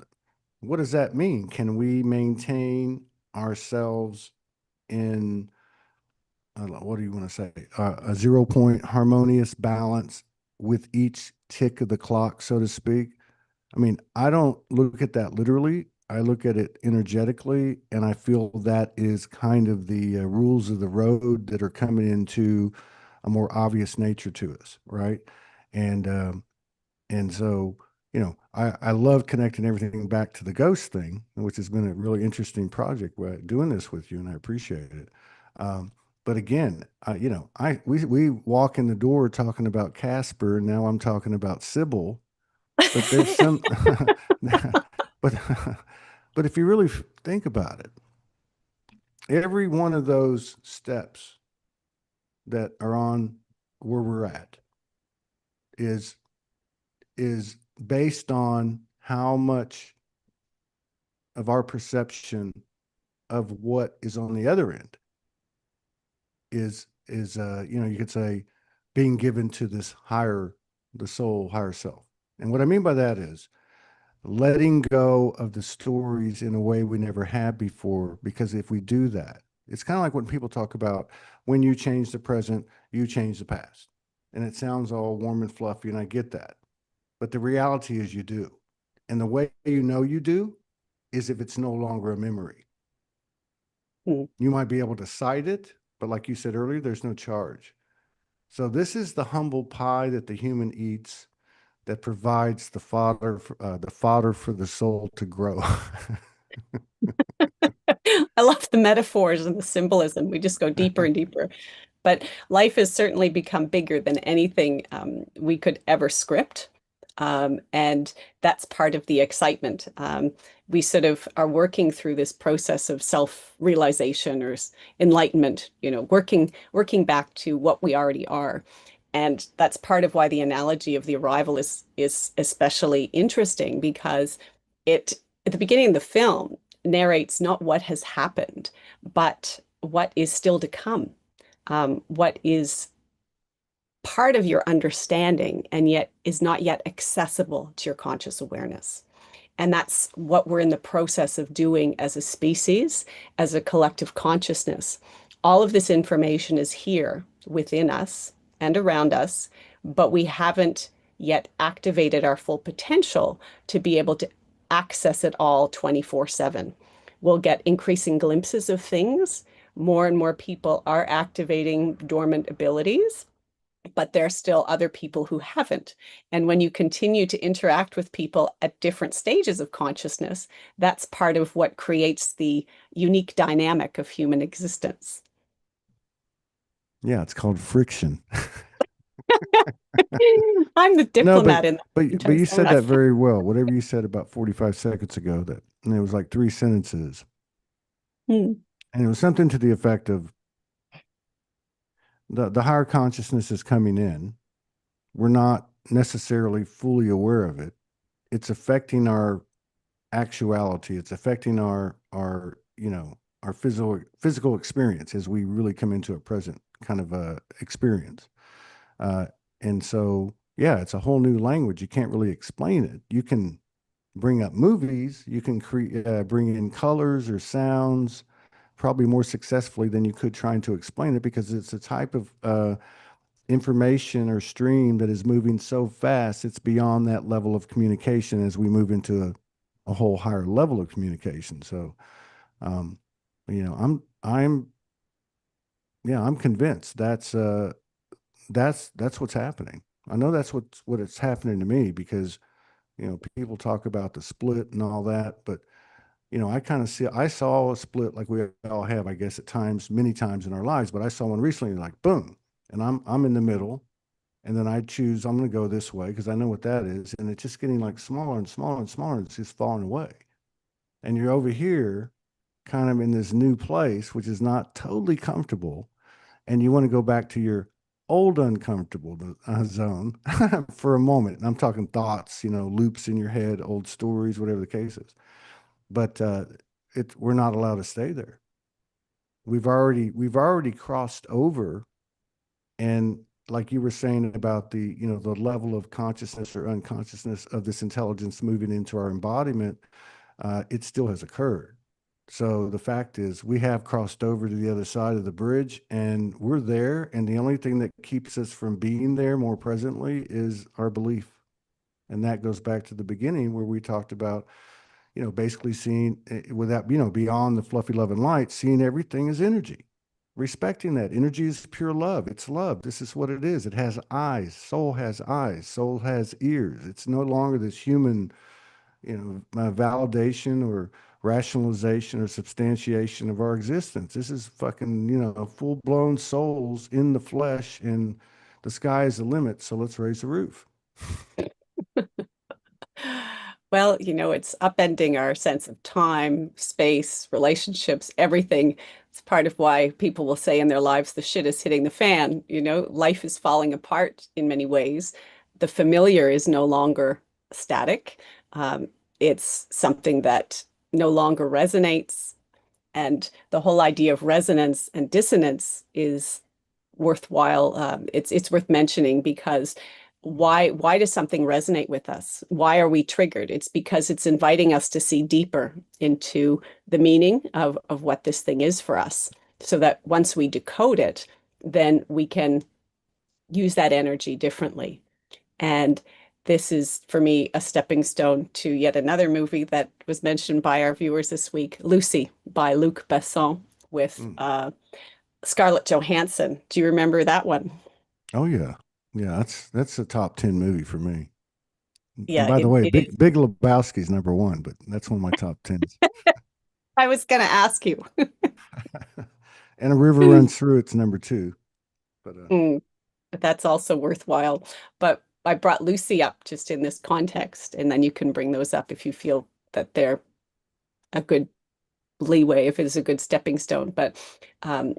what does that mean? Can we maintain ourselves in I don't know, what do you want to say? A 0 point harmonious balance with each tick of the clock, so to speak? I mean, I don't look at that literally. I look at it energetically, and I feel that is kind of the rules of the road that are coming into a more obvious nature to us, right? And and so, I love connecting everything back to the ghost thing, which has been a really interesting project doing this with you, and I appreciate it. Um, but again, we walk in the door talking about Casper, and now I'm talking about Sybil, but there's some, but but if you really think about it, every one of those steps that are on where we're at is is based on how much of our perception of what is on the other end is you know, you could say being given to this higher, the soul, higher self. And what I mean by that is letting go of the stories in a way we never had before. Because if we do that, it's kind of like when people talk about when you change the present, you change the past. And it sounds all warm and fluffy, and I get that. But the reality is you do. And the way you know you do is if it's no longer a memory. Hmm. You might be able to cite it, but like you said earlier, there's no charge. So this is the humble pie that the human eats that provides the fodder for the soul to grow. I love the metaphors and the symbolism. We just go deeper and deeper. But life has certainly become bigger than anything we could ever script. And that's part of the excitement. We sort of are working through this process of self-realization or enlightenment, you know, working back to what we already are. And that's part of why the analogy of the arrival is especially interesting because it at the beginning of the film narrates not what has happened, but what is still to come, what is part of your understanding and yet is not yet accessible to your conscious awareness. And that's what we're in the process of doing as a species, as a collective consciousness. All of this information is here within us and around us, but we haven't yet activated our full potential to be able to access it all 24/7. We'll get increasing glimpses of things. More and more people are activating dormant abilities, but there are still other people who haven't. And when you continue to interact with people at different stages of consciousness, that's part of what creates the unique dynamic of human existence. Yeah, it's called friction. I'm the No, diplomat in that but you sometimes, said aren't that I? very well. Whatever you said about 45 seconds ago, that and it was like three sentences. Hmm. And it was something to the effect of the higher consciousness is coming in. We're not necessarily fully aware of it. It's affecting our actuality. It's affecting our you know, our physical experience as we really come into a present kind of experience. Uh, and so, yeah, it's a whole new language. You can't really explain it. You can bring up movies. You can bring in colors or sounds probably more successfully than you could trying to explain it because it's a type of information or stream that is moving so fast it's beyond that level of communication as we move into a whole higher level of communication. So um you know, I'm yeah, I'm convinced that's what's happening. I know that's what it's happening to me because you know, people talk about the split and all that, but you know, I saw a split like we all have, I guess, at times, many times in our lives, but I saw one recently like boom, and I'm in the middle, and then I choose I'm going to go this way because I know what that is, and it's just getting like smaller and smaller and smaller, and it's just falling away. And you're over here kind of in this new place, which is not totally comfortable, and you want to go back to your old uncomfortable zone for a moment. And I'm talking thoughts, you know, loops in your head, old stories, whatever the case is. But we're not allowed to stay there. We've already crossed over, and like you were saying about the, you know, the level of consciousness or unconsciousness of this intelligence moving into our embodiment, it still has occurred. So the fact is, we have crossed over to the other side of the bridge, and we're there. And the only thing that keeps us from being there more presently is our belief. And that goes back to the beginning where we talked about, you know, basically seeing without, you know, beyond the fluffy love and light, seeing everything as energy, respecting that energy is pure love. It's love. This is what it is. It has eyes. Soul has eyes. Soul has ears. It's no longer this human, you know, validation or rationalization or substantiation of our existence. This is fucking, you know, full blown souls in the flesh, and the sky is the limit. So let's raise the roof. Well, you know, it's upending our sense of time, space, relationships, everything. It's part of why people will say in their lives, the shit is hitting the fan. You know, life is falling apart in many ways. The familiar is no longer static. Um, it's something that no longer resonates. And the whole idea of resonance and dissonance is worthwhile. It's worth mentioning because why does something resonate with us? Why are we triggered? It's because it's inviting us to see deeper into the meaning of what this thing is for us, so that once we decode it, then we can use that energy differently. And this is, for me, a stepping stone to yet another movie that was mentioned by our viewers this week, Lucy by Luc Besson with Mm. Scarlett Johansson. Do you remember that one? Oh yeah, yeah. That's a top 10 movie for me. And Yeah, by the way, it is. Big Lebowski's number one, but that's one of my top tens. I was going to ask you. And A River Runs Through It's number two. But Mm, but that's also worthwhile. But I brought Lucy up just in this context, and then you can bring those up if you feel that they're a good leeway, if it is a good stepping stone. But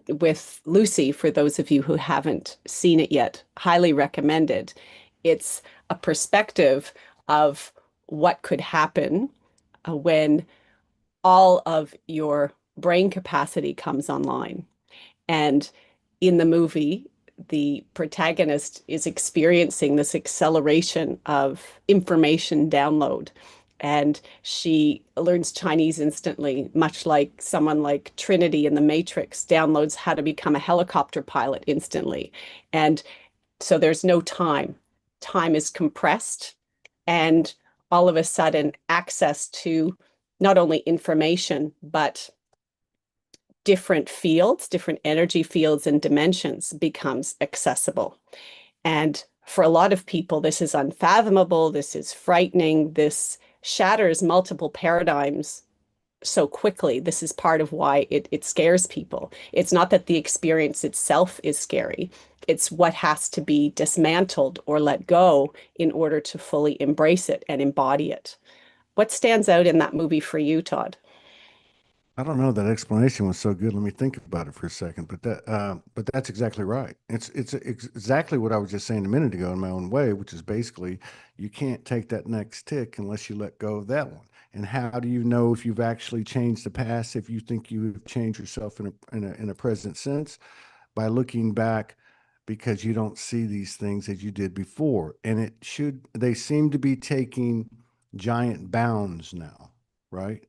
with Lucy, for those of you who haven't seen it yet, highly recommended. It's a perspective of what could happen when all of your brain capacity comes online. And in the movie, the protagonist is experiencing this acceleration of information download. And she learns Chinese instantly, much like someone like Trinity in The Matrix downloads how to become a helicopter pilot instantly. And so there's no time. Time is compressed, and all of a sudden, access to not only information, but different fields, different energy fields and dimensions becomes accessible. And for a lot of people, this is unfathomable. This is frightening. This shatters multiple paradigms so quickly. This is part of why it scares people. It's not that the experience itself is scary. It's what has to be dismantled or let go in order to fully embrace it and embody it. What stands out in that movie for you, Todd? I don't know. That explanation was so good. Let me think about it for a second. But that's exactly right. Exactly what I was just saying a minute ago in my own way, which is basically you can't take that next tick unless you let go of that one. And how do you know if you've actually changed the past? If you think you've changed yourself in a present sense by looking back, because you don't see these things as you did before, and they seem to be taking giant bounds now, right?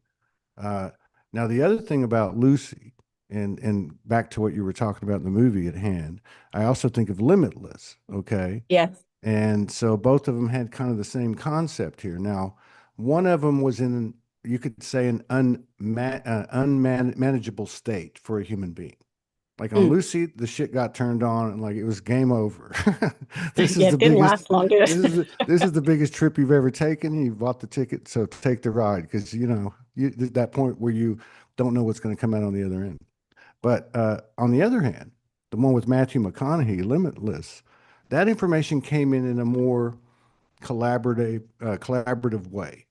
Uh, Now, the other thing about Lucy, and back to what you were talking about in the movie at hand, I also think of Limitless. Okay, Yes. and so both of them had kind of the same concept here. Now, one of them was in, you could say, an unmanageable state for a human being. Like on Mm. Lucy, the shit got turned on and like it was game over. This is Yeah, the it didn't biggest last long, did it? this is the biggest trip you've ever taken. You bought the ticket, so take the ride because that point where you don't know what's going to come out on the other end. But on the other hand, the one with Matthew McConaughey, Limitless, that information came in a more collaborative way.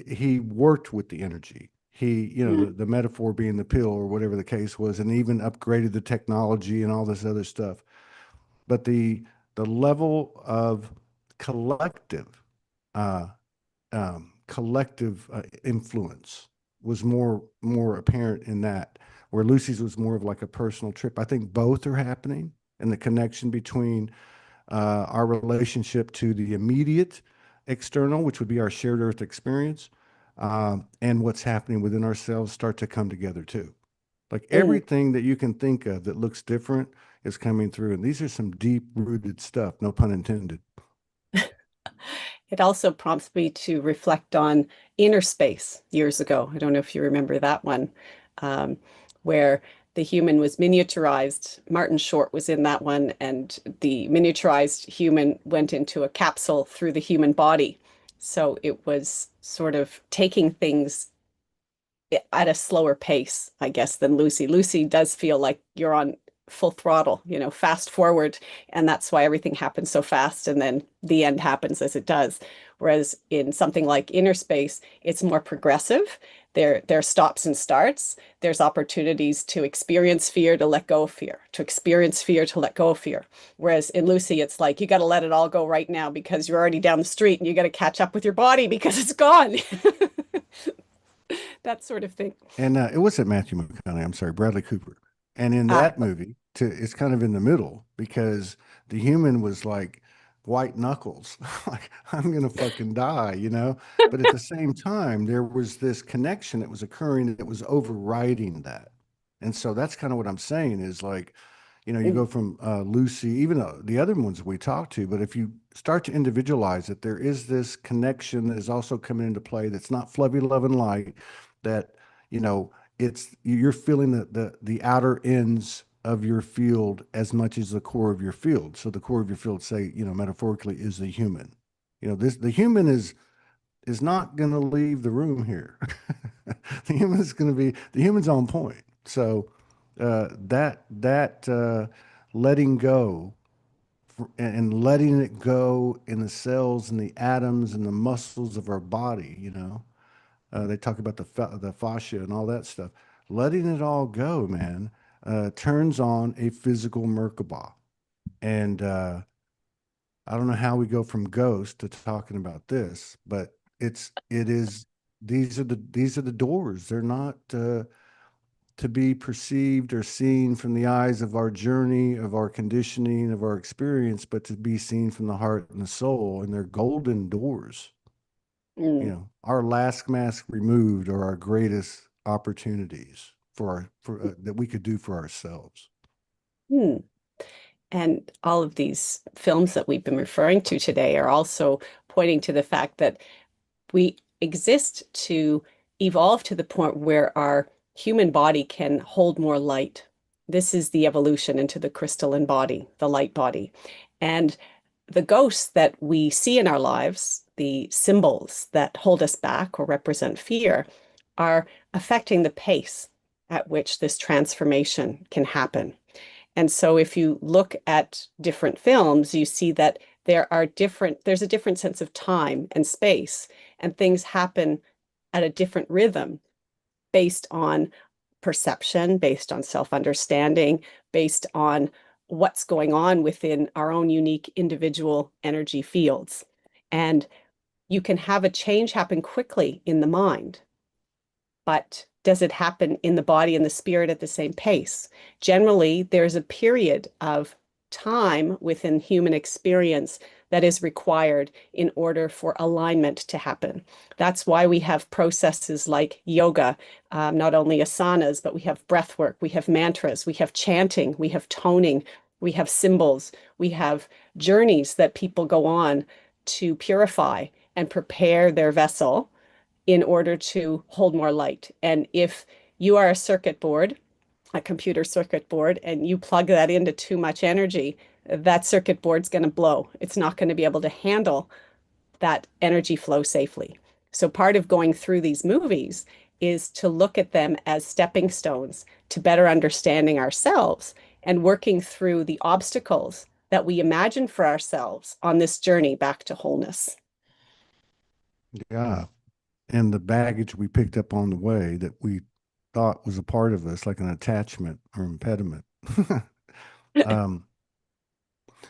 He worked with the energy. Mm, The metaphor being the pill or whatever the case was, and even upgraded the technology and all this other stuff. But the level of collective uh, influence was more apparent in that, where Lucy's was more of like a personal trip. I think both are happening, and the connection between our relationship to the immediate external, which would be our shared earth experience, and what's happening within ourselves start to come together too. Like mm. everything that you can think of that looks different is coming through. And these are some deep rooted stuff, no pun intended. It also prompts me to reflect on Inner Space years ago. I don't know if you remember that one, um, where the human was miniaturized. Martin Short was in that one, and the miniaturized human went into a capsule through the human body. So it was sort of taking things at a slower pace, I guess, than Lucy. Lucy does feel like you're on full throttle, fast forward, and that's why everything happens so fast, and then the end happens as it does. Whereas in something like Inner Space, it's more progressive. There are stops and starts. There's opportunities to experience fear, to let go of fear, to experience fear, to let go of fear. Whereas in Lucy, it's like you got to let it all go right now because you're already down the street and you got to catch up with your body because it's gone. That sort of thing. And it wasn't Matthew McConaughey. I'm sorry, Bradley Cooper. And in Ah, that movie, it's kind of in the middle because the human was like white knuckles, like I'm gonna fucking die, you know. But at the same time, there was this connection that was occurring that was overriding that. And so that's kind of what I'm saying is like, you mm, go from Lucy, even though the other ones we talked to, but if you start to individualize it, there is this connection that is also coming into play that's not fluffy love and light, that, you know, you're feeling the outer ends of your field as much as the core of your field. So the core of your field, say, metaphorically, is the human. The human is not going to leave the room here. The human's on point. So that letting go and letting it go in the cells and the atoms and the muscles of our body, they talk about the fascia and all that stuff. Letting it all go, man, turns on a physical Merkaba. And I don't know how we go from ghost to talking about this, but it is these are the doors. They're not to be perceived or seen from the eyes of our journey, of our conditioning, of our experience, but to be seen from the heart and the soul. And they're golden doors. mm, Our last mask removed are our greatest opportunities for that we could do for ourselves. mm. And all of these films that we've been referring to today are also pointing to the fact that we exist to evolve to the point where our human body can hold more light. This is the evolution into the crystalline body, the light body. And the ghosts that we see in our lives, the symbols that hold us back or represent fear, are affecting the pace at which this transformation can happen. And so if you look at different films, you see that there's a different sense of time and space, and things happen at a different rhythm based on perception, based on self-understanding, based on what's going on within our own unique individual energy fields. And you can have a change happen quickly in the mind, but does it happen in the body and the spirit at the same pace? Generally, there's a period of time within human experience that is required in order for alignment to happen. That's why we have processes like yoga, not only asanas, but we have breath work, we have mantras, we have chanting, we have toning, we have symbols, we have journeys that people go on to purify and prepare their vessel in order to hold more light. And if you are a circuit board, a computer circuit board, and you plug that into too much energy, that circuit board's going to blow. It's not going to be able to handle that energy flow safely. So part of going through these movies is to look at them as stepping stones to better understanding ourselves and working through the obstacles that we imagine for ourselves on this journey back to wholeness. Yeah. And the baggage we picked up on the way that we thought was a part of us, like an attachment or impediment. um,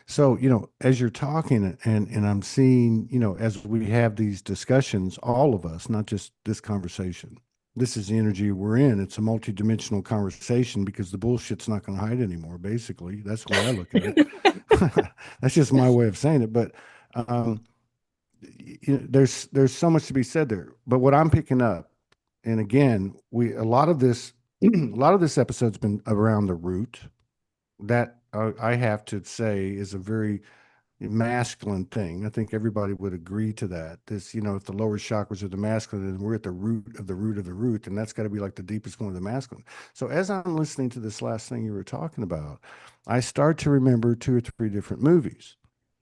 so, as you're talking and I'm seeing, as we have these discussions, all of us, not just this conversation, this is the energy we're in. It's a multidimensional conversation because the bullshit's not going to hide anymore. Basically, that's the way I look at it. That's just my way of saying it. But um, there's so much to be said there. But what I'm picking up, and again, we a lot of this, a lot of this episode's been around the root. That I have to say is a very masculine thing. I think everybody would agree to that. This, if the lower chakras are the masculine, then we're at the root of the root of the root, and that's got to be like the deepest one of the masculine. So as I'm listening to this last thing you were talking about, I start to remember two or three different movies.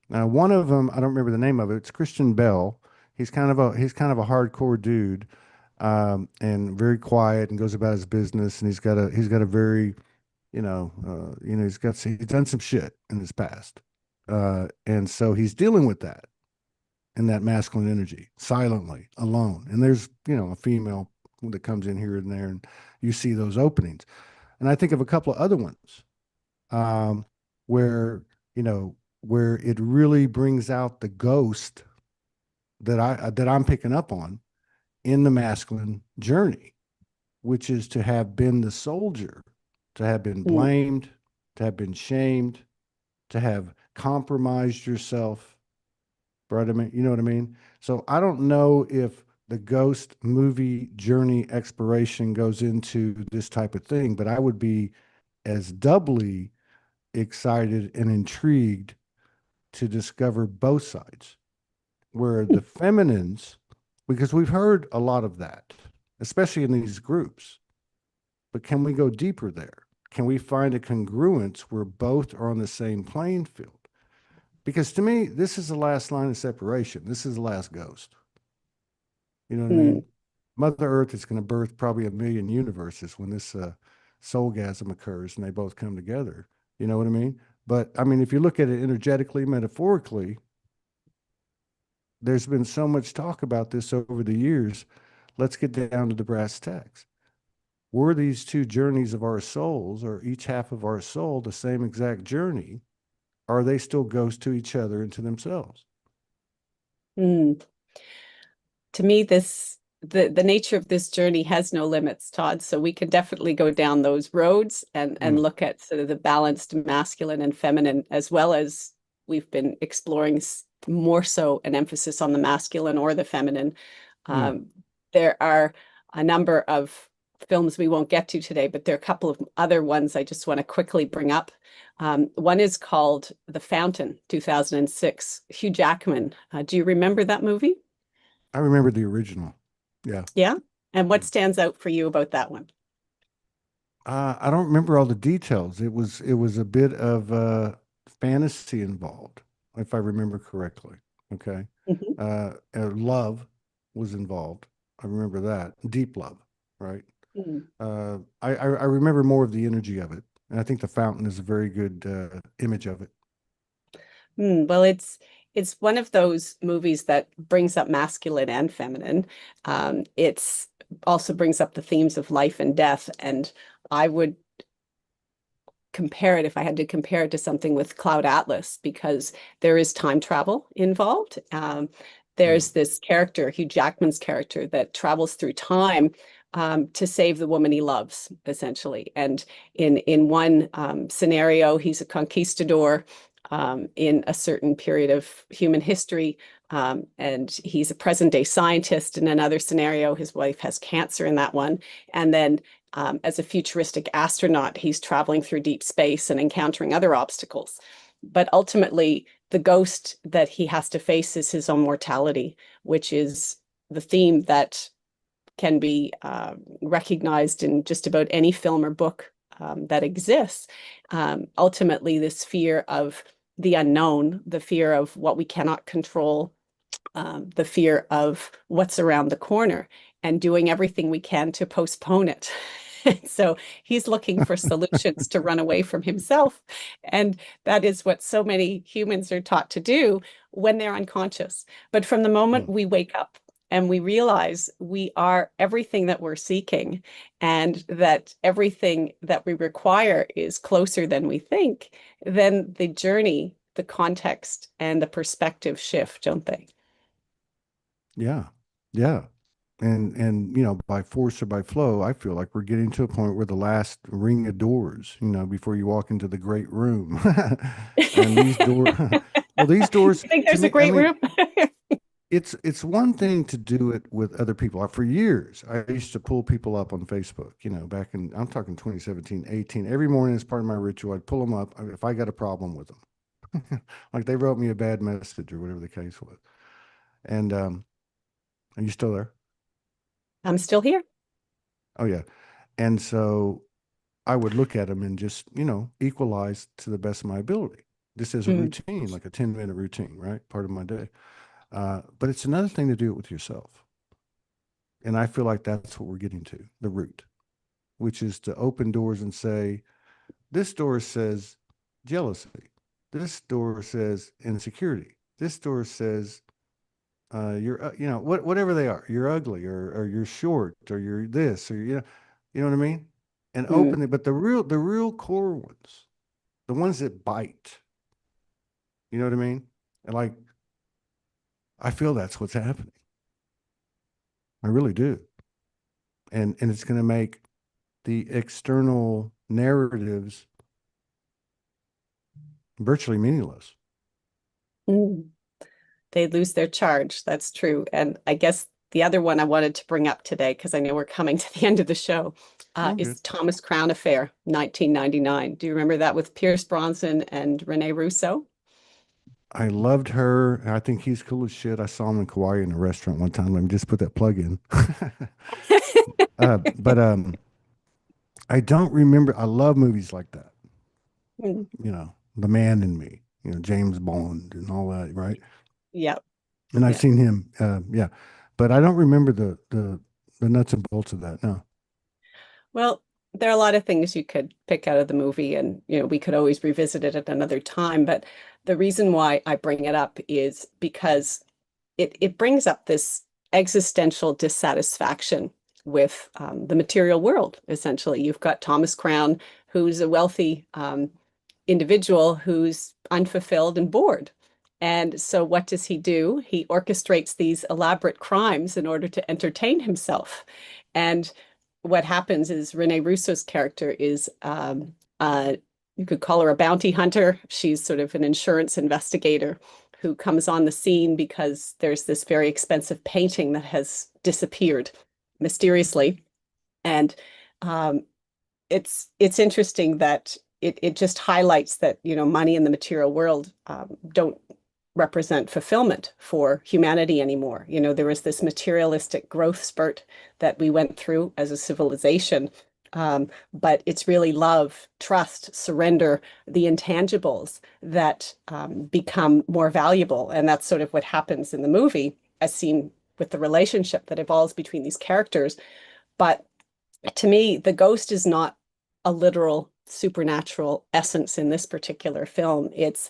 Now, one of them, I don't remember the name of it. It's Christian Bell. He's kind of a hardcore dude, and very quiet and goes about his business. And he's got a very, he's done some shit in his past, and so he's dealing with that and that masculine energy silently, alone. And there's a female that comes in here and there, and you see those openings. And I think of a couple of other ones um, where where it really brings out the ghost that I'm picking up on in the masculine journey, which is to have been the soldier, to have been Mm, blamed, to have been shamed, to have compromised yourself. Right? I mean, you know what I mean? So I don't know if the ghost movie journey exploration goes into this type of thing, but I would be as doubly excited and intrigued to discover both sides, where the feminines, because we've heard a lot of that, especially in these groups, but can we go deeper there? Can we find a congruence where both are on the same playing field? Because to me, this is the last line of separation. This is the last ghost. You know what I mm, mean? Mother Earth is going to birth probably a million universes when this soulgasm occurs and they both come together. You know what I mean? But I mean, if you look at it energetically, metaphorically, there's been so much talk about this over the years. Let's get down to the brass tacks. Were these two journeys of our souls, or each half of our soul, the same exact journey? Are they still ghosts to each other and to themselves? mm. To me, the nature of this journey has no limits, Todd. So we can definitely go down those roads and Mm, look at sort of the balanced masculine and feminine, as well as we've been exploring more so an emphasis on the masculine or the feminine. mm. Um, there are a number of films we won't get to today, but there are a couple of other ones I just want to quickly bring up. One is called The Fountain, 2006. Hugh Jackman. Do you remember that movie? I remember the original. Yeah. Yeah. And what stands out for you about that one? I don't remember all the details. It was a bit of fantasy involved, if I remember correctly. Okay. Mhm. Love was involved. I remember that. Deep love, right? Mm. I remember more of the energy of it. And I think the fountain is a very good image of it. Well, it's one of those movies that brings up masculine and feminine. It's also brings up the themes of life and death, and I would compare it if I had to compare it to something with Cloud Atlas because there is time travel involved. Mm, There's this character, Hugh Jackman's character, that travels through time to save the woman he loves, essentially. And in one scenario, he's a conquistador in a certain period of human history. And he's a present day scientist in another scenario. His wife has cancer in that one. And then as a futuristic astronaut, he's traveling through deep space and encountering other obstacles. But ultimately, the ghost that he has to face is his own mortality, which is the theme that can be recognized in just about any film or book that exists. Ultimately, this fear of the unknown, the fear of what we cannot control, the fear of what's around the corner and doing everything we can to postpone it. So he's looking for solutions to run away from himself. And that is what so many humans are taught to do when they're unconscious. But from the moment mm. we wake up and we realize we are everything that we're seeking and that everything that we require is closer than we think, then the journey, the context, and the perspective shift, don't they? Yeah. Yeah. And by force or by flow, I feel like we're getting to a point where the last ring of doors, before you walk into the great room. And these doors, well, these doors You think to there's a me, I great mean, room? it's one thing to do it with other people. For years, I used to pull people up on Facebook, back in, I'm talking 2017, 18. Every morning as part of my ritual, I'd pull them up if I got a problem with them. Like they wrote me a bad message or whatever the case was. And are you still there? I'm still here. Oh yeah. And so I would look at them and just, equalize to the best of my ability. This is a Mm, routine, like a 10-minute routine, right? Part of my day. But it's another thing to do it with yourself. And I feel like that's what we're getting to, the root, which is to open doors and say, this door says jealousy. This door says insecurity. This door says you're, whatever they are, you're ugly or you're short or you're this or, you know what I mean? And Mm, open it. But the real core ones, the ones that bite, you know what I mean? And like, I feel that's what's happening. I really do. And it's going to make the external narratives virtually meaningless. mm. They lose their charge. That's true. And I guess the other one I wanted to bring up today, because I know we're coming to the end of the show, Oh, good. is Thomas Crown Affair, 1999. Do you remember that with Pierce Bronson and Rene Russo? I loved her. I think he's cool as shit. I saw him in Kauai in a restaurant one time. Let me just put that plug in. But I don't remember. I love movies like that. Mm, The Man in Me, James Bond and all that, right? yeah, And I've yeah. seen him, yeah, but I don't remember the nuts and bolts of that. No. Well, there are a lot of things you could pick out of the movie, and we could always revisit it at another time. But the reason why I bring it up is because it brings up this existential dissatisfaction with the material world. Essentially, you've got Thomas Crown, who's a wealthy individual who's unfulfilled and bored. And so, what does he do? He orchestrates these elaborate crimes in order to entertain himself. And what happens is Rene Russo's character is you could call her a bounty hunter. She's sort of an insurance investigator who comes on the scene because there's this very expensive painting that has disappeared mysteriously. And um, it's interesting that it just highlights that money in the material world don't represent fulfillment for humanity anymore. There was this materialistic growth spurt that we went through as a civilization. But it's really love, trust, surrender, the intangibles that become more valuable. And that's sort of what happens in the movie, as seen with the relationship that evolves between these characters. But to me, the ghost is not a literal supernatural essence in this particular film. It's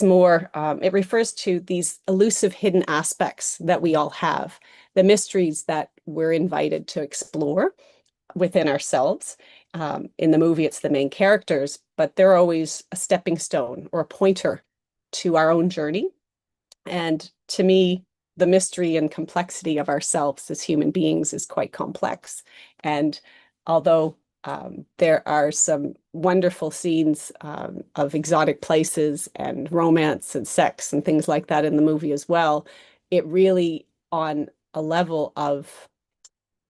more it refers to these elusive hidden aspects that we all have, the mysteries that we're invited to explore within ourselves. In the movie, it's the main characters, but they're always a stepping stone or a pointer to our own journey. And to me, the mystery and complexity of ourselves as human beings is quite complex. And although there are some wonderful scenes of exotic places and romance and sex and things like that in the movie as well, it really, on a level of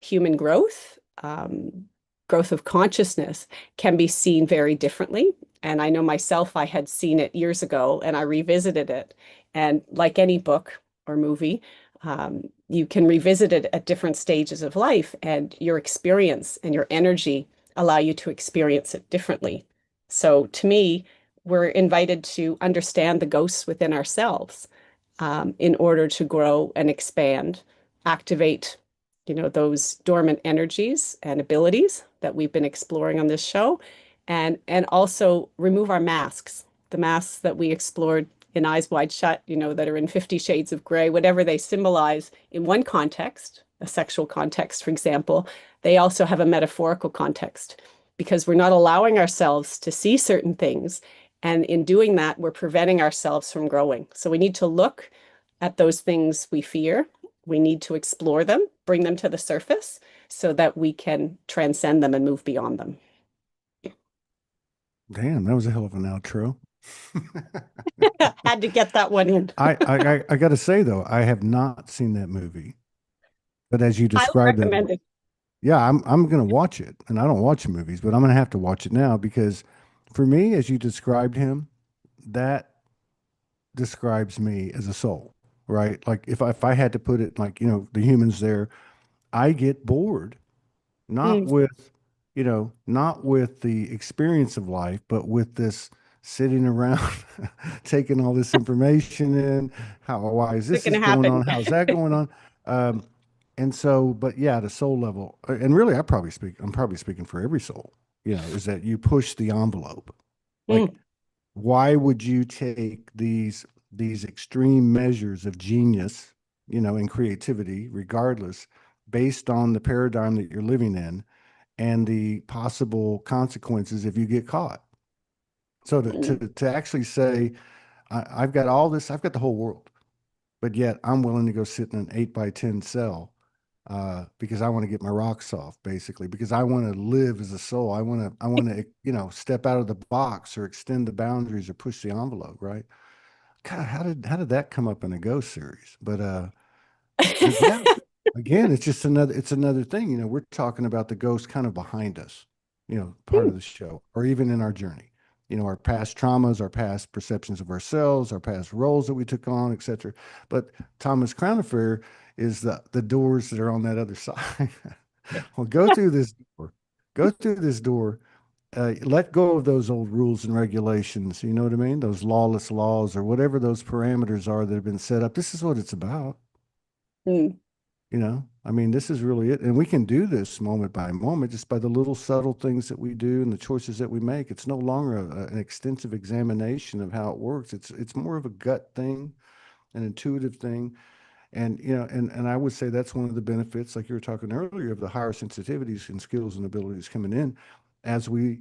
human growth, growth of consciousness, can be seen very differently. And I know myself, I had seen it years ago and I revisited it. And like any book or movie, you can revisit it at different stages of life, and your experience and your energy allow you to experience it differently. So to me, we're invited to understand the ghosts within ourselves in order to grow and expand, activate those dormant energies and abilities that we've been exploring on this show, and also remove our masks, the masks that we explored in Eyes Wide Shut, that are in 50 Shades of Grey, whatever they symbolize in one context, a sexual context, for example, they also have a metaphorical context because we're not allowing ourselves to see certain things. And in doing that, we're preventing ourselves from growing. So we need to look at those things we fear. We need to explore them, bring them to the surface so that we can transcend them and move beyond them. Damn, that was a hell of an outro. Had to get that one in. I got to say though, I have not seen that movie, but as you Highly described it, recommended. yeah, I'm gonna watch it, and I don't watch movies, but I'm gonna have to watch it now because, for me, as you described him, that describes me as a soul, right? Like if I had to put it like the humans there, I get bored, not Mm, with not with the experience of life, but with this sitting around taking all this information in. Why is what's this going is to going happen? on? How's that going on? Um, and so, but yeah, at a soul level, and really, I'm probably speaking for every soul, is that you push the envelope. Like, Mm, why would you take these extreme measures of genius, and creativity, regardless, based on the paradigm that you're living in and the possible consequences if you get caught. So to actually say, I've got all this, I've got the whole world, but yet I'm willing to go sit in an 8 by 10 cell because I want to get my rocks off, basically, because I want to live as a soul. I want to, step out of the box or extend the boundaries or push the envelope, right? God, how did that come up in a ghost series? But yeah, again, it's another thing. We're talking about the ghost kind of behind us, part of the show, or even in our journey. Our past traumas, our past perceptions of ourselves, our past roles that we took on, etc. But Thomas Crown Affair is the doors that are on that other side. Well, go through this door. Go through this door. Let go of those old rules and regulations. You know what I mean? Those lawless laws or whatever those parameters are that have been set up. This is what it's about. Mm. I mean, this is really it. And we can do this moment by moment just by the little subtle things that we do and the choices that we make. It's no longer an extensive examination of how it works. It's more of a gut thing, an intuitive thing. And I would say that's one of the benefits, like you were talking earlier, of the higher sensitivities and skills and abilities coming in as we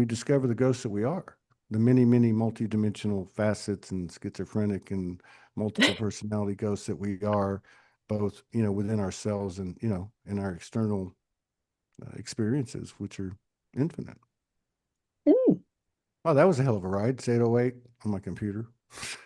discover the ghosts that we are, the many, many multidimensional facets and schizophrenic and multiple personality ghosts that we are, both, within ourselves and, in our external experiences, which are infinite. Mm. Oh, that was a hell of a ride. It's 8:08 on my computer.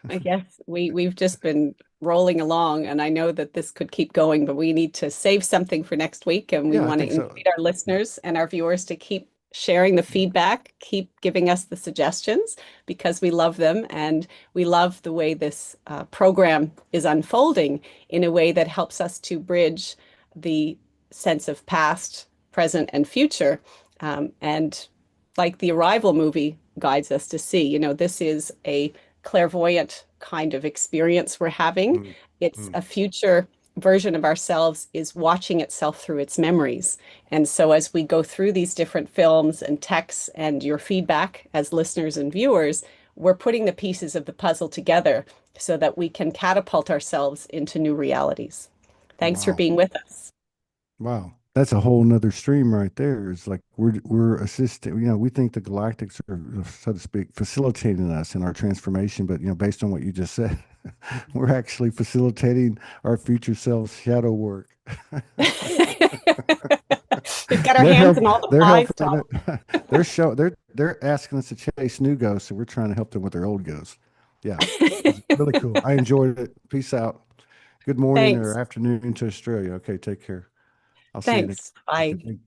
I guess we've just been rolling along, and I know that this could keep going, but we need to save something for next week, and we Yeah, I want to think so. invite our listeners and our viewers to keep sharing the feedback, keep giving us the suggestions because we love them, and we love the way this program is unfolding in a way that helps us to bridge the sense of past, present, and future. And like the Arrival movie guides us to see, this is a clairvoyant kind of experience we're having. Mm, It's mm. a future version of ourselves is watching itself through its memories. And so as we go through these different films and texts and your feedback as listeners and viewers, we're putting the pieces of the puzzle together so that we can catapult ourselves into new realities. Thanks for Wow. being with us. Wow. That's a whole nother stream right there. It's like we're assisting, we think the galactics are, so to speak, facilitating us in our transformation, but based on what you just said, we're actually facilitating our future selves shadow work. We've got our They're hands help in all the they're pies, helping Tom. it. They're asking us to chase new ghosts, and we're trying to help them with their old ghosts. Yeah. It's really cool. I enjoyed it. Peace out. Good morning or Thanks. afternoon to Australia. Okay, take care. I'll see you next. Thanks. Bye. Okay, thank